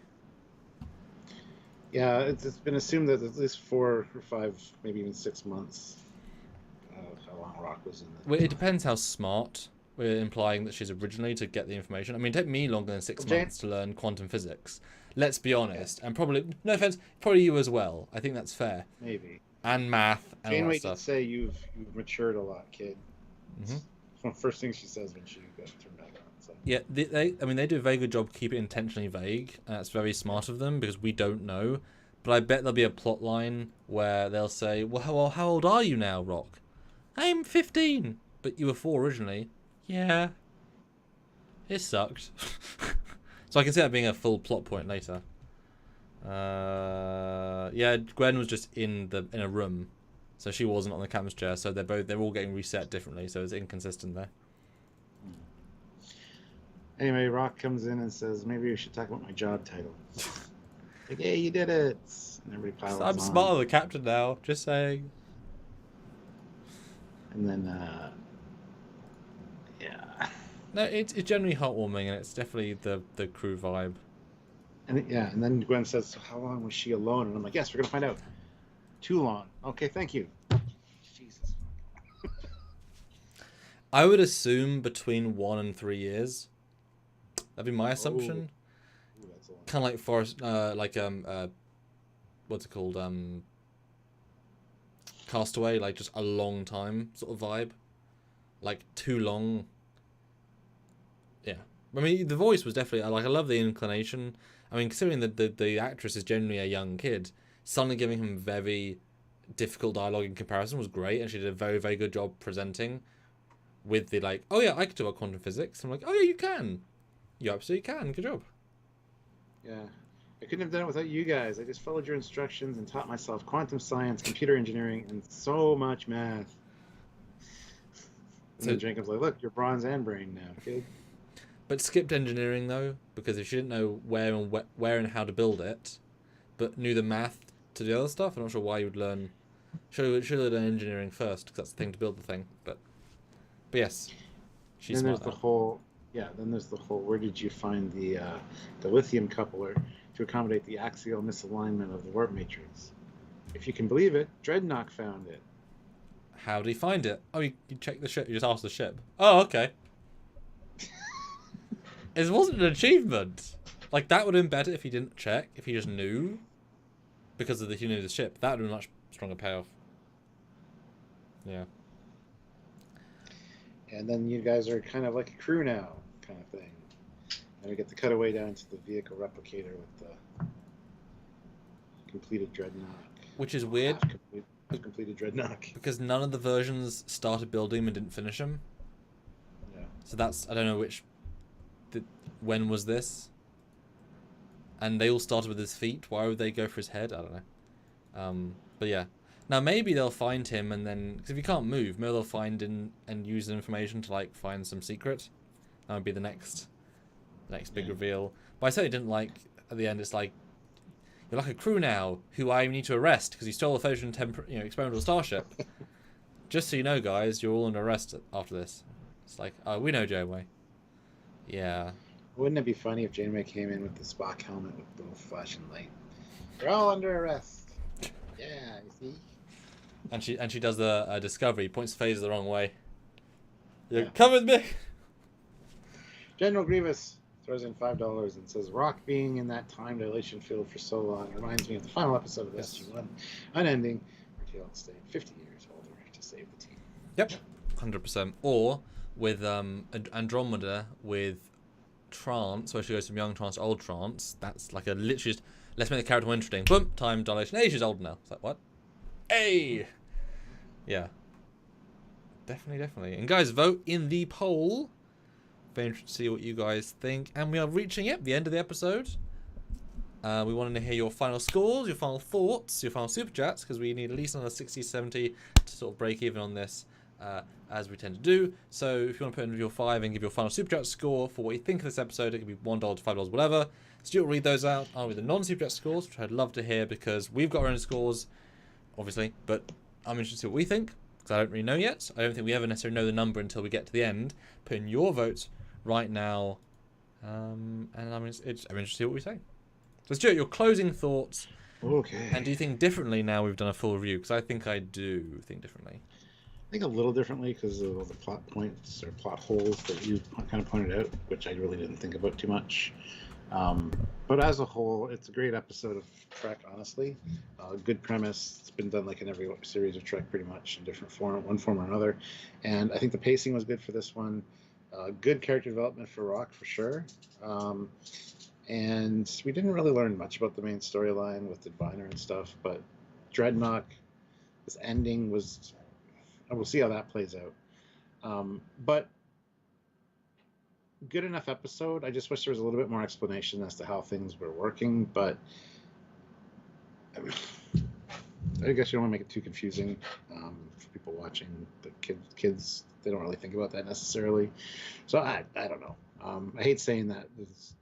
Yeah, it's been assumed that at least 4 or 5, maybe even 6 months. How long Rock was in there. Well, it depends how smart we're implying that she's originally to get the information. I mean, it took me longer than 6 months to learn quantum physics. Let's be honest, and probably, no offense, probably you as well. I think that's fair. Maybe. And math and Janeway all that did stuff. say you've matured a lot, kid. It's one of the first things she says when she got turned back on. So. Yeah, they do a very good job keeping it intentionally vague, and that's very smart of them because we don't know. But I bet there'll be a plot line where they'll say, "Well, how old are you now, Rock?" "I'm 15, but you were 4 originally." "Yeah, it sucked." So I can see that being a full plot point later. Yeah, Gwen was just in a room, so she wasn't on the captain's chair. So they're all getting reset differently. So it's inconsistent there. Anyway, Rock comes in and says, "Maybe we should talk about my job title." Like, "Hey, you did it!" And everybody piles on. I'm smarter than the captain now. Just saying. And then No, it's generally heartwarming, and it's definitely the crew vibe. And then Gwen says, "So how long was she alone?" And I'm like, "Yes, we're gonna find out. Too long. Okay, thank you." Jesus. I would assume between 1 and 3 years. That'd be my assumption. Ooh, that's a long. Kind of like Forest, what's it called? Castaway, like just a long time sort of vibe, like too long. Yeah, I mean the voice was definitely like I love the inclination. I mean, considering that the actress is generally a young kid, suddenly giving him very difficult dialogue in comparison was great, and she did a very very good job presenting with the like, oh yeah, I could do about quantum physics. I'm like, oh yeah, you can, you absolutely can. Good job. Yeah. I couldn't have done it without you guys. I just followed your instructions and taught myself quantum science, computer engineering, and so much math. And then Jacob's like, "Look, you're bronze and brain now, kid." But skipped engineering though, because if she didn't know where and how to build it, but knew the math to the other stuff, I'm not sure why you would learn. Should have learned engineering first, because that's the thing to build the thing. But yes, she's then smart. There's the whole, Then there's the whole. Where did you find the lithium coupler to accommodate the axial misalignment of the warp matrix? If you can believe it, Dreadnought found it. How did he find it? Oh, you checked the ship. You just asked the ship. Oh, okay. It wasn't an achievement. Like, that would have been better if he didn't check, if he just knew. Because of he knew the ship. That would have been a much stronger payoff. Yeah. And then you guys are kind of like a crew now, kind of thing. And we get the cutaway down to the vehicle replicator with the completed Dreadnought. Which is weird. Completed Dreadnought. Because none of the versions started building them and didn't finish them. Yeah. So that's, I don't know when was this? And they all started with his feet. Why would they go for his head? I don't know. But yeah. Now maybe they'll find him and then, because if he can't move, maybe they'll find and use the information to like find some secret. That would be the next big reveal. But I certainly didn't like, at the end it's like, you're like a crew now who I need to arrest because you stole a Fusion experimental starship. Just so you know, guys, you're all under arrest after this. It's like, oh, we know Janeway. Yeah. Wouldn't it be funny if Janeway came in with the Spock helmet with the little flashing light? We're all under arrest. Yeah, you see? And she does the discovery, points the phaser the wrong way. You're Yeah. coming with me. General Grievous throws in $5 and says, "Rock being in that time dilation field for so long reminds me of the final episode of SG1, Unending, where Taylor stayed 50 years older to save the team." Yep, 100%. Or with Andromeda with Trance, where she goes from young Trance to old Trance. That's like a literally just, let's make the character more interesting. Boom, time dilation. Hey, she's older now. It's like, what? Hey! Yeah. Definitely. And guys, vote in the poll. Very interested to see what you guys think. And we are reaching the end of the episode. We wanted to hear your final scores, your final thoughts, your final super chats, because we need at least another 60, 70 to sort of break even on this, as we tend to do. So if you want to put in your 5 and give your final super chat score for what you think of this episode, it could be $1 to $5, whatever. Stuart will read those out. I'll read the non-super chat scores, which I'd love to hear because we've got our own scores, obviously, but I'm interested to see what we think, because I don't really know yet. I don't think we ever necessarily know the number until we get to the end. Put in your votes right now, and I'm interested to see what we say. So Stuart, your closing thoughts. Okay. And do you think differently now we've done a full review? Because I think I do think differently. I think a little differently because of the plot points or plot holes that you kind of pointed out, which I really didn't think about too much. But as a whole, it's a great episode of Trek, honestly. Good premise. It's been done like in every series of Trek pretty much in different form, one form or another. And I think the pacing was good for this one. Good character development for Rock, for sure. And we didn't really learn much about the main storyline with the Diviner and stuff, but Dreadnought, this ending was... we'll see how that plays out. But good enough episode. I just wish there was a little bit more explanation as to how things were working, but I guess you don't want to make it too confusing for people watching. The kids, they don't really think about that necessarily. So I don't know. I hate saying that it's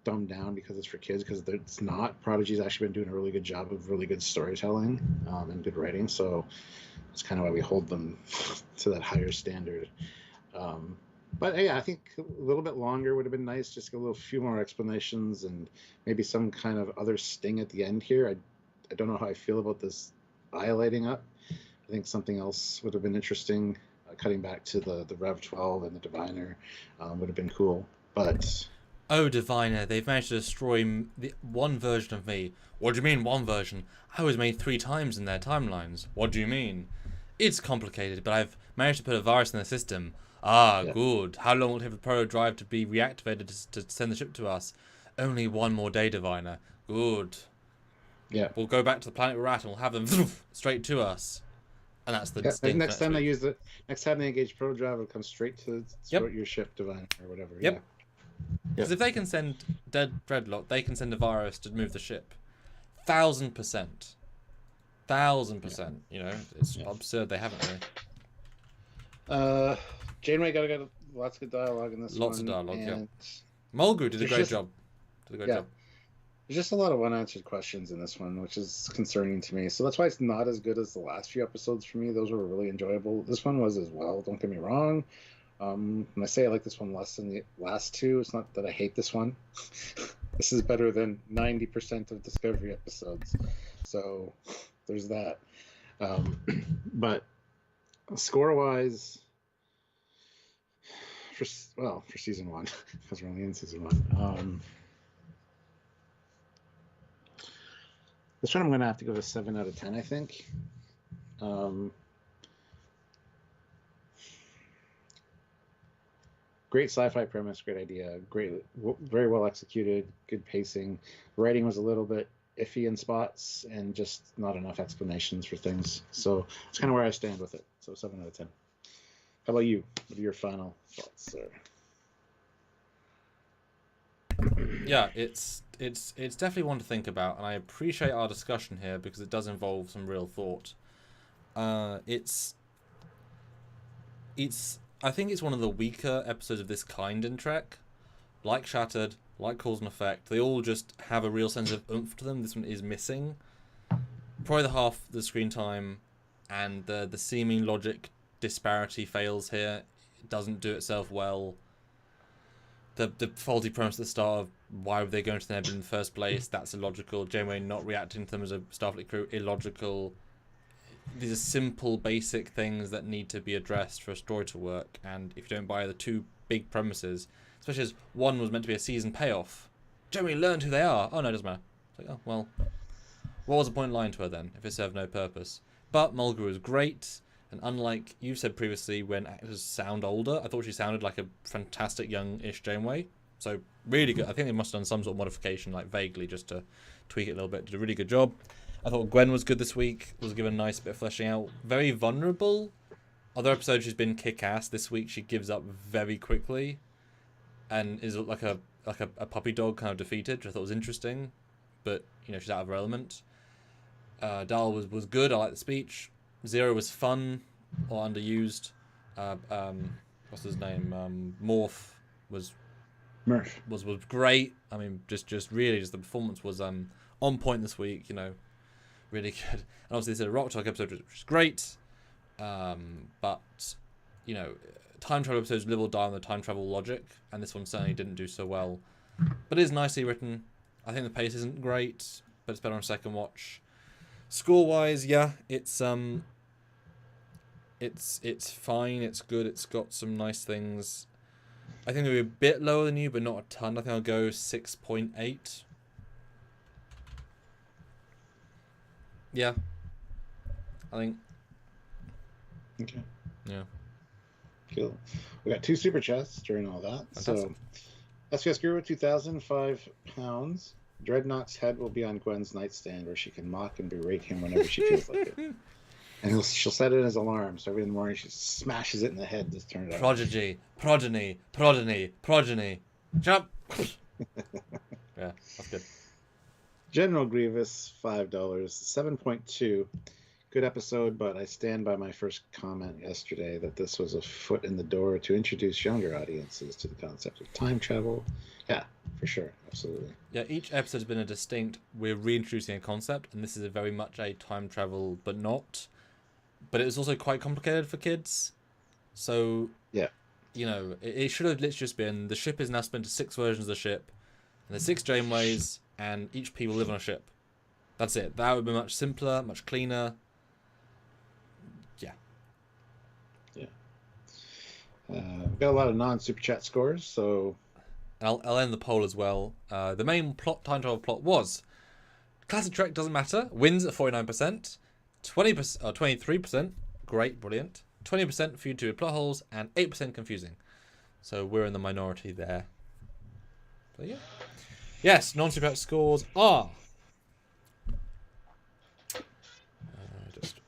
dumbed down because it's for kids, because it's not. Prodigy's actually been doing a really good job of really good storytelling and good writing, so that's kind of why we hold them to that higher standard. But yeah, I think a little bit longer would have been nice. Just a little few more explanations and maybe some kind of other sting at the end here. I don't know how I feel about this eye lighting up. I think something else would have been interesting. Cutting back to the Rev 12 and the Diviner would have been cool. But Oh, Diviner, they've managed to destroy the one version of me. What do you mean, one version? I was made 3 times in their timelines. What do you mean? It's complicated, but I've managed to put a virus in the system. Ah, yeah, good. How long will it take for the proto drive to be reactivated to send the ship to us? Only 1 more day, Diviner. Good. yeah. We'll go back to the planet we're at and we'll have them straight to us. And that's the Yeah, sting. next time they use it, next time they engage Pro Drive, it'll come straight to Yep. your ship, Divine, or whatever. Yep. Yeah. Because if they can send Dead Dreadlock, they can send a virus to move the ship. 1,000%. 1,000%. You know, it's absurd they haven't really. Janeway got lots of good dialogue in this one. Lots of dialogue, yeah. and Mulgrew did a There's great just- job. Did a great yeah. job. There's just a lot of unanswered questions in this one, which is concerning to me. So that's why it's not as good as the last few episodes for me. Those were really enjoyable. This one was as well. Don't get me wrong. When I say I like this one less than the last 2, it's not that I hate this one. This is better than 90% of Discovery episodes. So there's that. But score-wise, for season 1, because we're only in season 1. This one I'm going to have to go to 7 out of 10, I think. Great sci-fi premise, great idea, very well executed, good pacing. Writing was a little bit iffy in spots, and just not enough explanations for things. So it's kind of where I stand with it. So 7 out of 10. How about you? What are your final thoughts, sir? Yeah, it's definitely one to think about, and I appreciate our discussion here because it does involve some real thought. It's I think it's one of the weaker episodes of this kind in Trek. Like Shattered, like Cause and Effect, they all just have a real sense of oomph to them. This one is missing. Probably the half the screen time and the seeming logic disparity fails here. It doesn't do itself well. The faulty premise at the start of why would they go into the nebula in the first place, that's illogical. Janeway not reacting to them as a Starfleet crew, illogical. These are simple, basic things that need to be addressed for a story to work, and if you don't buy the 2 big premises, especially as one was meant to be a season payoff, Janeway learned who they are. Oh no, it doesn't matter. It's like, oh well, what was the point in lying to her then, if it served no purpose? But Mulgrew was great. And unlike you said previously, when actors sound older, I thought she sounded like a fantastic young-ish Janeway. So really good. I think they must have done some sort of modification, like vaguely, just to tweak it a little bit. Did a really good job. I thought Gwen was good this week. Was given a nice bit of fleshing out. Very vulnerable. Other episodes she's been kick-ass. This week she gives up very quickly, and is like a puppy dog, kind of defeated, which I thought was interesting. But you know, she's out of her element. Dahl was good. I like the speech. Zero was fun or underused. What's his name? Morph was Murph. was great. I mean, just really, the performance was on point this week. You know, really good. And obviously, this is a Rock Talk episode, which is great. But you know, time travel episodes live or die on the time travel logic, and this one certainly didn't do so well. But it is nicely written. I think the pace isn't great, but it's better on second watch. Score-wise, yeah, it's fine, it's good, it's got some nice things. I think it'll be a bit lower than you, but not a ton. I think I'll go 6.8. Yeah. I think. Okay. Yeah. Cool. We got 2 super chats during all that. Fantastic. So, SVS Guru, 2,005 pounds. Dreadnought's head will be on Gwen's nightstand, where she can mock and berate him whenever she feels like it. And she'll set it as alarm, so every morning she smashes it in the head to turn it off. Prodigy, progeny. Shut up! Yeah, that's good. General Grievous, $5, 7.2. Good episode, but I stand by my first comment yesterday that this was a foot in the door to introduce younger audiences to the concept of time travel. Yeah, for sure, absolutely. Yeah, each episode's been a distinct, we're reintroducing a concept, and this is very much a time travel, but not. But it was also quite complicated for kids. So, Yeah. you know, it should have literally just been the ship is now split into 6 versions of the ship, and there's 6 Janeways, and each people live on a ship. That's it. That would be much simpler, much cleaner. Yeah. We've got a lot of non-super chat scores, so I'll end the poll as well. The main time travel plot was classic Trek doesn't matter. Wins at 49%, 20% or 23%. Great, brilliant. 20% for YouTube plot holes and 8% confusing. So we're in the minority there. So yeah. Yes, non-super chat scores are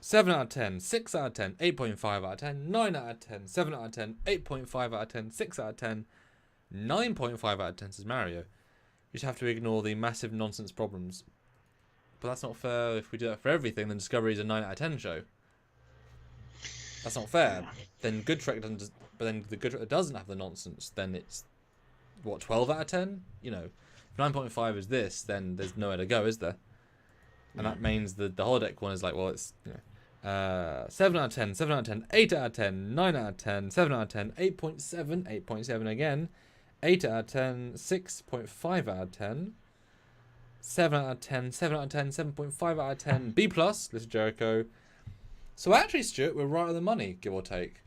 7 out of 10, 6 out of 10, 8.5 out of 10, 9 out of 10, 7 out of 10, 8.5 out of 10, 6 out of 10, 9.5 out of 10 says Mario. You just have to ignore the massive nonsense problems. But that's not fair. If we do that for everything, then Discovery is a 9 out of 10 show. That's not fair. Then Good Trek doesn't. But then the Good Trek that doesn't have the nonsense, then it's what, 12 out of 10? You know, if 9.5 is this, then there's nowhere to go, is there? And that means the holodeck one is like, well, it's, you know, 7 out of 10, 7 out of 10, 8 out of 10, 9 out of 10, 7 out of 10, 8.7, 8.7 again, 8 out of 10, 6.5 out of 10, 7 out of 10, 7 out of 10, 7.5 out of 10, B+, Little Jericho. So actually, Stuart, we're right on the money, give or take.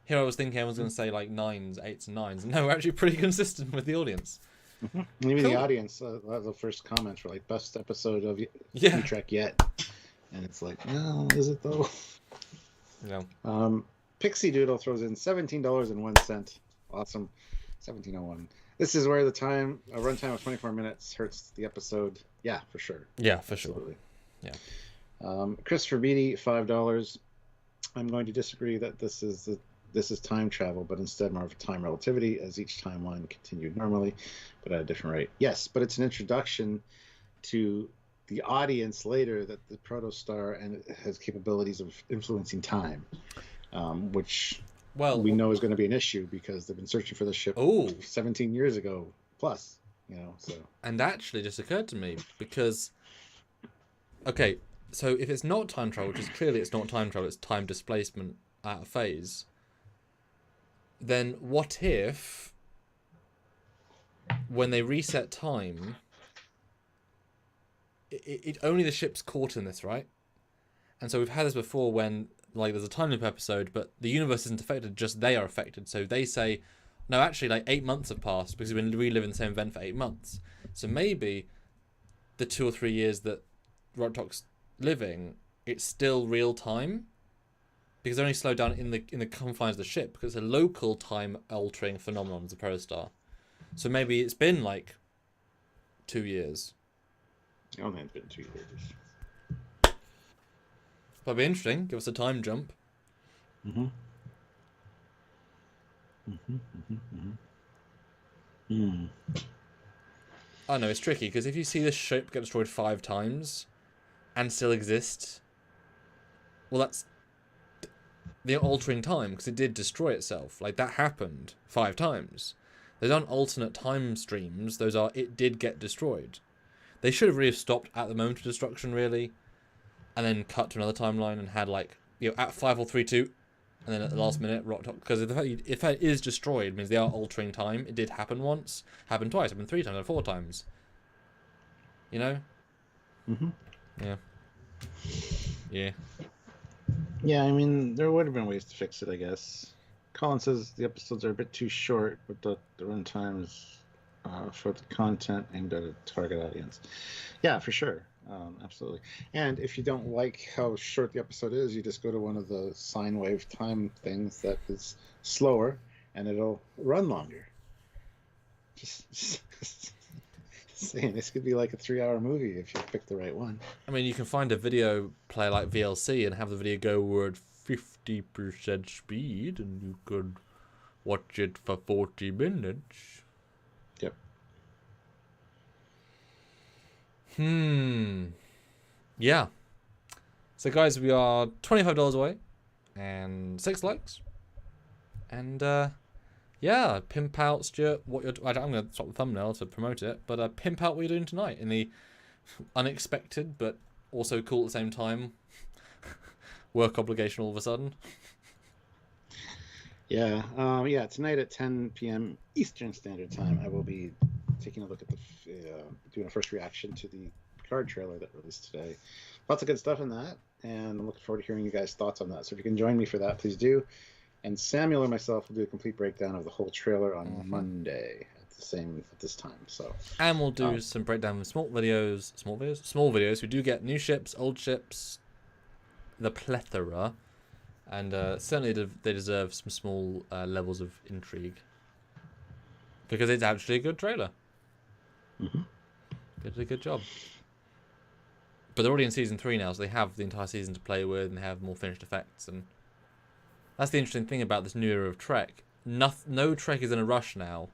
Here I was thinking I was going to say like 9s, 8s, and 9s. No, we're actually pretty consistent with the audience. Even Cool. the audience, the first comments were like, best episode of Yeah. Trek yet. And it's like, no, is it though? No. Pixie Doodle throws in $17.01. Awesome. 1701. This is where the runtime of 24 minutes hurts the episode. Yeah, for sure. Yeah, for sure. Absolutely. Yeah. Christopher Beatty, $5. I'm going to disagree that this is time travel, but instead more of time relativity, as each timeline continued normally, but at a different rate. Yes, but it's an introduction to the audience later that the protostar and it has capabilities of influencing time, which we know is going to be an issue because they've been searching for the ship 17 years ago plus, you know. So and actually just occurred to me because, okay, so if it's not time travel, which is clearly it's not time travel, it's time displacement at a phase, then what if when they reset time, it only the ship's caught in this, right? And so we've had this before when, like, there's a time loop episode, but the universe isn't affected, just they are affected. So they say, no, actually, like, 8 months have passed because we've been reliving the same event for 8 months. So maybe the 2 or 3 years that Rotok's living, it's still real time because they only slow down in the confines of the ship because it's a local time altering phenomenon as a protostar. So maybe it's been like 2 years. I don't think it's been 2 years. That'd be interesting. Give us a time jump. I know, it's tricky, because if you see this ship get destroyed 5 times and still exist, well, that's the altering time, because it did destroy itself. Like, that happened 5 times. Those aren't alternate time streams. Those are, it did get destroyed. They should have really stopped at the moment of destruction, really, and then cut to another timeline and had, like, you know, at 5432, and then at the last minute, because if it is destroyed, it means they are altering time. It did happen once, happened twice, happened 3 times, or 4 times. You know? Yeah. Yeah. Yeah, I mean, there would have been ways to fix it, I guess. Colin says the episodes are a bit too short, but the runtime is for the content aimed at a target audience. Yeah, for sure. Absolutely. And if you don't like how short the episode is, you just go to one of the sine wave time things that is slower, and it'll run longer. Just saying, this could be like a 3-hour movie if you pick the right one. I mean, you can find a video player like VLC and have the video go at 50% speed, and you could watch it for 40 minutes. Yep. Yeah. So, guys, we are $25 away and 6 likes. And, yeah, pimp out, Stuart, what you're... I'm going to swap the thumbnail to promote it, but pimp out what you're doing tonight in the unexpected but also cool at the same time work obligation all of a sudden. Yeah, yeah. Tonight at 10 p.m. Eastern Standard Time, I will be taking a look at doing a first reaction to the Picard trailer that released today. Lots of good stuff in that, and I'm looking forward to hearing you guys' thoughts on that. So if you can join me for that, please do. And Samuel or myself will do a complete breakdown of the whole trailer on Monday at this time. So, and we'll do some breakdown with small videos. We do get new ships, old ships, the plethora. And certainly they deserve some small levels of intrigue. Because it's actually a good trailer. Mm-hmm. They did a good job. But they're already in Season 3 now, so they have the entire season to play with, and they have more finished effects. And that's the interesting thing about this new era of Trek. No Trek is in a rush now.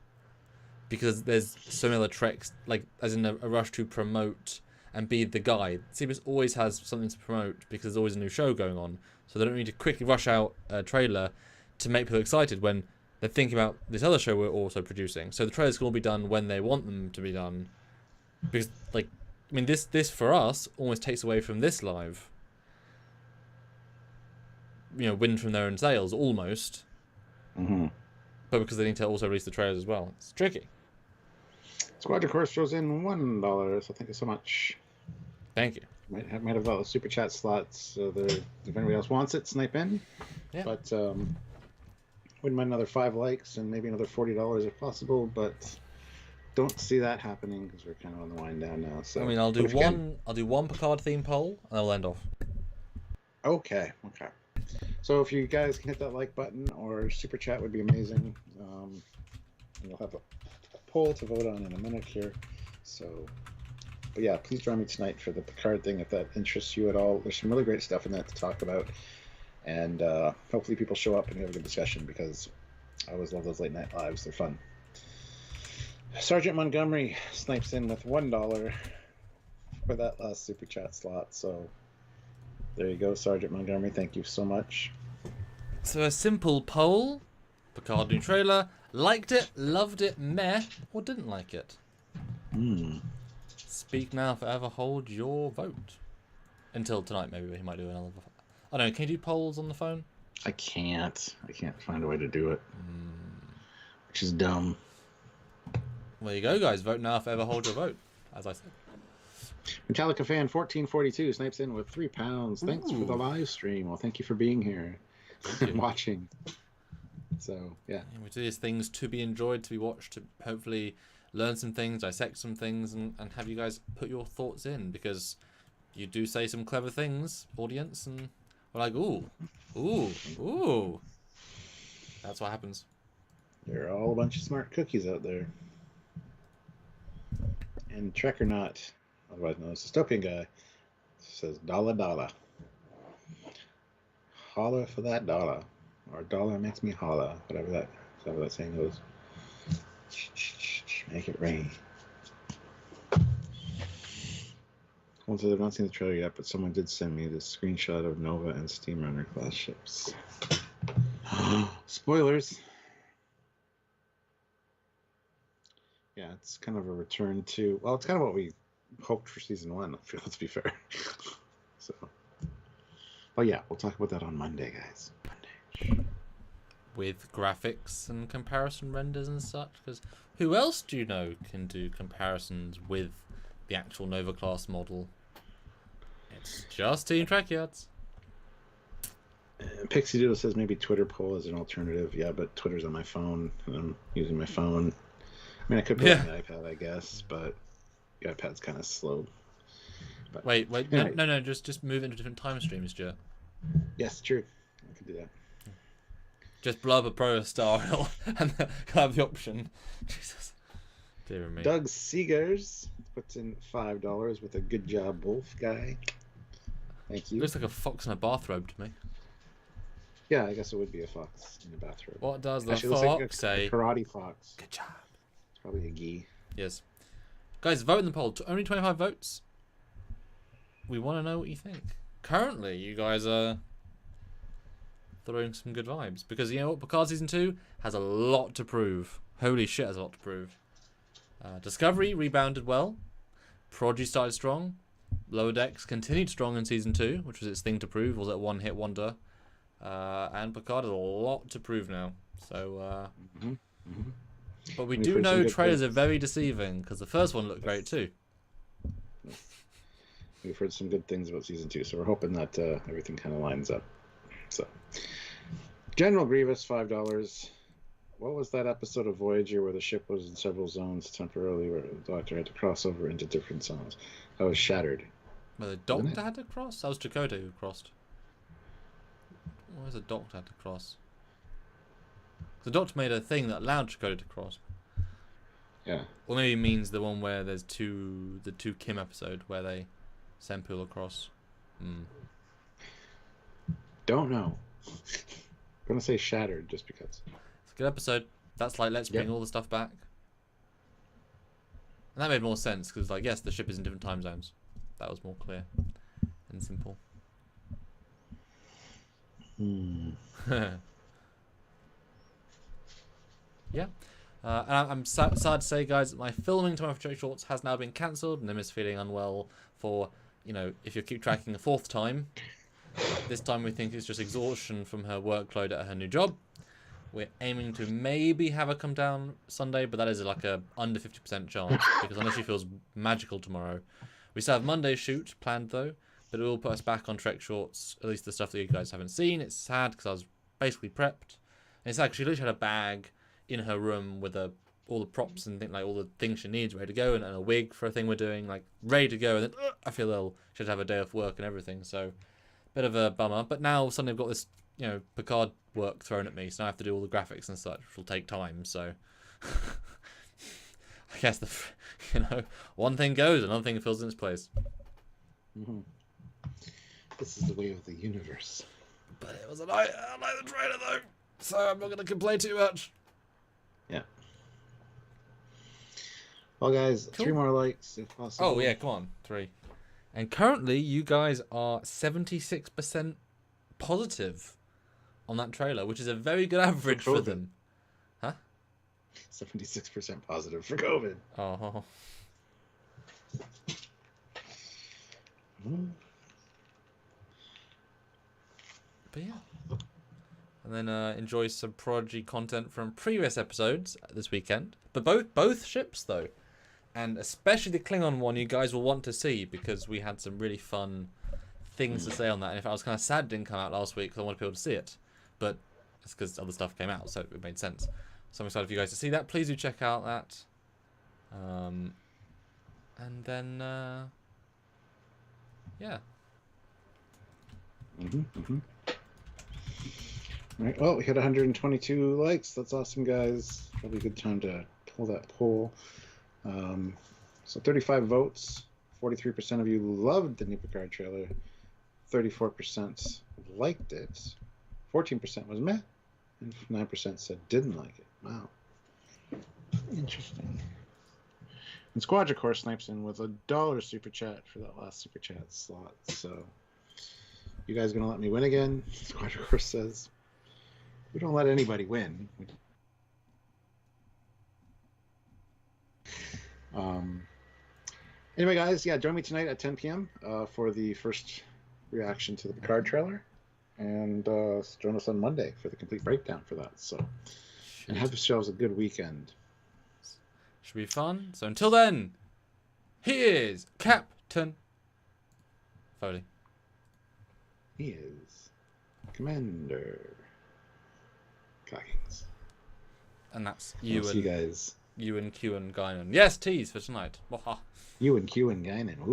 Because there's so many other Treks, like as in a rush to promote and be the guide. CBS always has something to promote because there's always a new show going on. So they don't need to quickly rush out a trailer to make people excited when they're thinking about this other show we're also producing. So the trailers can all be done when they want them to be done. Because, like, I mean, this for us almost takes away from this live. You know, wind from their own sails, almost. Mm-hmm. But because they need to also release the trailers as well. It's tricky. Squadron Course throws in $1, so thank you so much. Thank you. Might have super chat slots. So if anybody else wants it, snipe in. Yeah. But wouldn't mind another 5 likes and maybe another $40 if possible. But don't see that happening because we're kind of on the wind down now. So I mean, I'll do one Picard theme poll and I'll end off. Okay. So if you guys can hit that like button or super chat would be amazing. And we'll have a poll to vote on in a minute here. So. But yeah, please join me tonight for the Picard thing if that interests you at all. There's some really great stuff in that to talk about. And hopefully people show up and we have a good discussion because I always love those late night lives. They're fun. Sergeant Montgomery snipes in with $1 for that last super chat slot. So there you go, Sergeant Montgomery. Thank you so much. So a simple poll. Picard new trailer. Liked it, loved it, meh, or didn't like it? Speak now, forever hold your vote. Until tonight, maybe he might do another. I don't know. Can you do polls on the phone? I can't find a way to do it, which is dumb. Well, there you go, guys. Vote now, forever hold your vote. As I said. Metallica fan 1442 snipes in with £3. Thanks for the live stream. Well, thank you for being here and watching. So yeah, we do these things to be enjoyed, to be watched, to hopefully learn some things, dissect some things, and have you guys put your thoughts in, because you do say some clever things, audience, and we're like, ooh. That's what happens. They're all a bunch of smart cookies out there. And Trekyards, otherwise known as Dystopian Guy, says $. Holla for that dollar. Or dollar makes me holla. Whatever that saying goes. Make it rain. Well, so I've not seen the trailer yet, but someone did send me this screenshot of Nova and Steamrunner class ships. Spoilers. Yeah, it's kind of a return to, well, it's kind of what we hoped for season 1, let's be fair. So, oh yeah, we'll talk about that on Monday, guys. Monday. With graphics and comparison renders and such, because who else do you know can do comparisons with the actual Nova class model? It's just Team Trekyards. Pixie Doodle says maybe Twitter poll is an alternative. Yeah, but Twitter's on my phone, and I'm using my phone. I mean, I could put it on the iPad, I guess, but the iPad's kind of slow. But wait, anyway. no, just move into different time streams, Stuart. Yes, true. I could do that. Just blow up a Pro Star and have the option. Jesus. Dear me. Doug Seegers puts in $5 with a good job, Wolf guy. Thank you. Looks like a fox in a bathrobe to me. Yeah, I guess it would be a fox in a bathrobe. What does the Actually, fox like say? A karate fox. Good job. It's probably a gi. Yes. Guys, vote in the poll. Only 25 votes. We want to know what you think. Currently, you guys are throwing some good vibes. Because you know what? Picard Season 2 has a lot to prove. Holy shit, has a lot to prove. Discovery rebounded well. Prodigy started strong. Lower Decks continued strong in Season 2, which was its thing to prove. Was it a one-hit wonder. And Picard has a lot to prove now. So, hmm hmm but we We've do heard some know good trailers are things. very deceiving because the first one looked great too. We've heard some good things about season 2, so we're hoping that everything kind of lines up. So, General Grievous, $5. What was that episode of Voyager where the ship was in several zones temporarily, where the Doctor had to cross over into different zones? That was Shattered. Well, the Wasn't Doctor it? had to cross? That was Chakotay who crossed. What was the Doctor had to cross? The Doctor made a thing that allowed Chakotay to cross. Yeah. Or maybe it means the one where there's the two Kim episode where they send people across. Don't know. I'm gonna say Shattered just because. It's a good episode. That's like, let's bring all the stuff back. And that made more sense because, like, yes, the ship is in different time zones. That was more clear and simple. Yeah. And I'm sad to say, guys, that my filming time for Trekyards has now been cancelled, and Em is feeling unwell for, if you keep tracking a fourth time. This time we think it's just exhaustion from her workload at her new job. We're aiming to maybe have her come down Sunday, but that is like a under 50% chance, because unless she feels magical tomorrow. We still have Monday's shoot planned, though, but it will put us back on Trek Shorts, at least the stuff that you guys haven't seen. It's sad, because I was basically prepped. And it's like she literally had a bag in her room with all the props and all the things she needs ready to go, and a wig for a thing we're doing, like ready to go. And then I feel ill. She had to have a day off work and everything, so bit of a bummer. But now suddenly I've got this, Picard work thrown at me, so now I have to do all the graphics and such, which will take time. So I guess one thing goes, another thing fills in its place. Mm-hmm. This is the way of the universe. But it was I like the trailer though, so I'm not going to complain too much. Yeah. Well, guys, Cool. 3 more likes if possible. Oh yeah, come on, 3. And currently, you guys are 76% positive on that trailer, which is a very good average for them. Huh? 76% positive for COVID. Oh. Mm. But yeah. And then enjoy some Prodigy content from previous episodes this weekend. But both ships, though. And especially the Klingon one, you guys will want to see, because we had some really fun things to say on that. And if I was kind of sad it didn't come out last week because I wanted people to see it. But it's because other stuff came out, so it made sense. So I'm excited for you guys to see that. Please do check out that. And then, yeah. All right. Well, we hit 122 likes. That's awesome, guys. Probably a good time to pull that poll. So 35 votes. 43% of you loved the new Picard trailer. 34% liked it. 14% was meh. And 9% said didn't like it. Wow. Interesting. And Squadra Core snipes in with $1 super chat for that last super chat slot. So, you guys gonna let me win again? Squadra Core says, we don't let anybody win. Anyway, guys, yeah, join me tonight at 10 p.m. For the first reaction to the Picard trailer, and join us on Monday for the complete breakdown for that. So, and have yourselves a good weekend. Should be fun. So until then, here's Captain Foley. He is Commander Cockings. And that's I'll you see you guys. You and Q and Guinan. Yes, tease for tonight. Waha. You and Q and Guinan.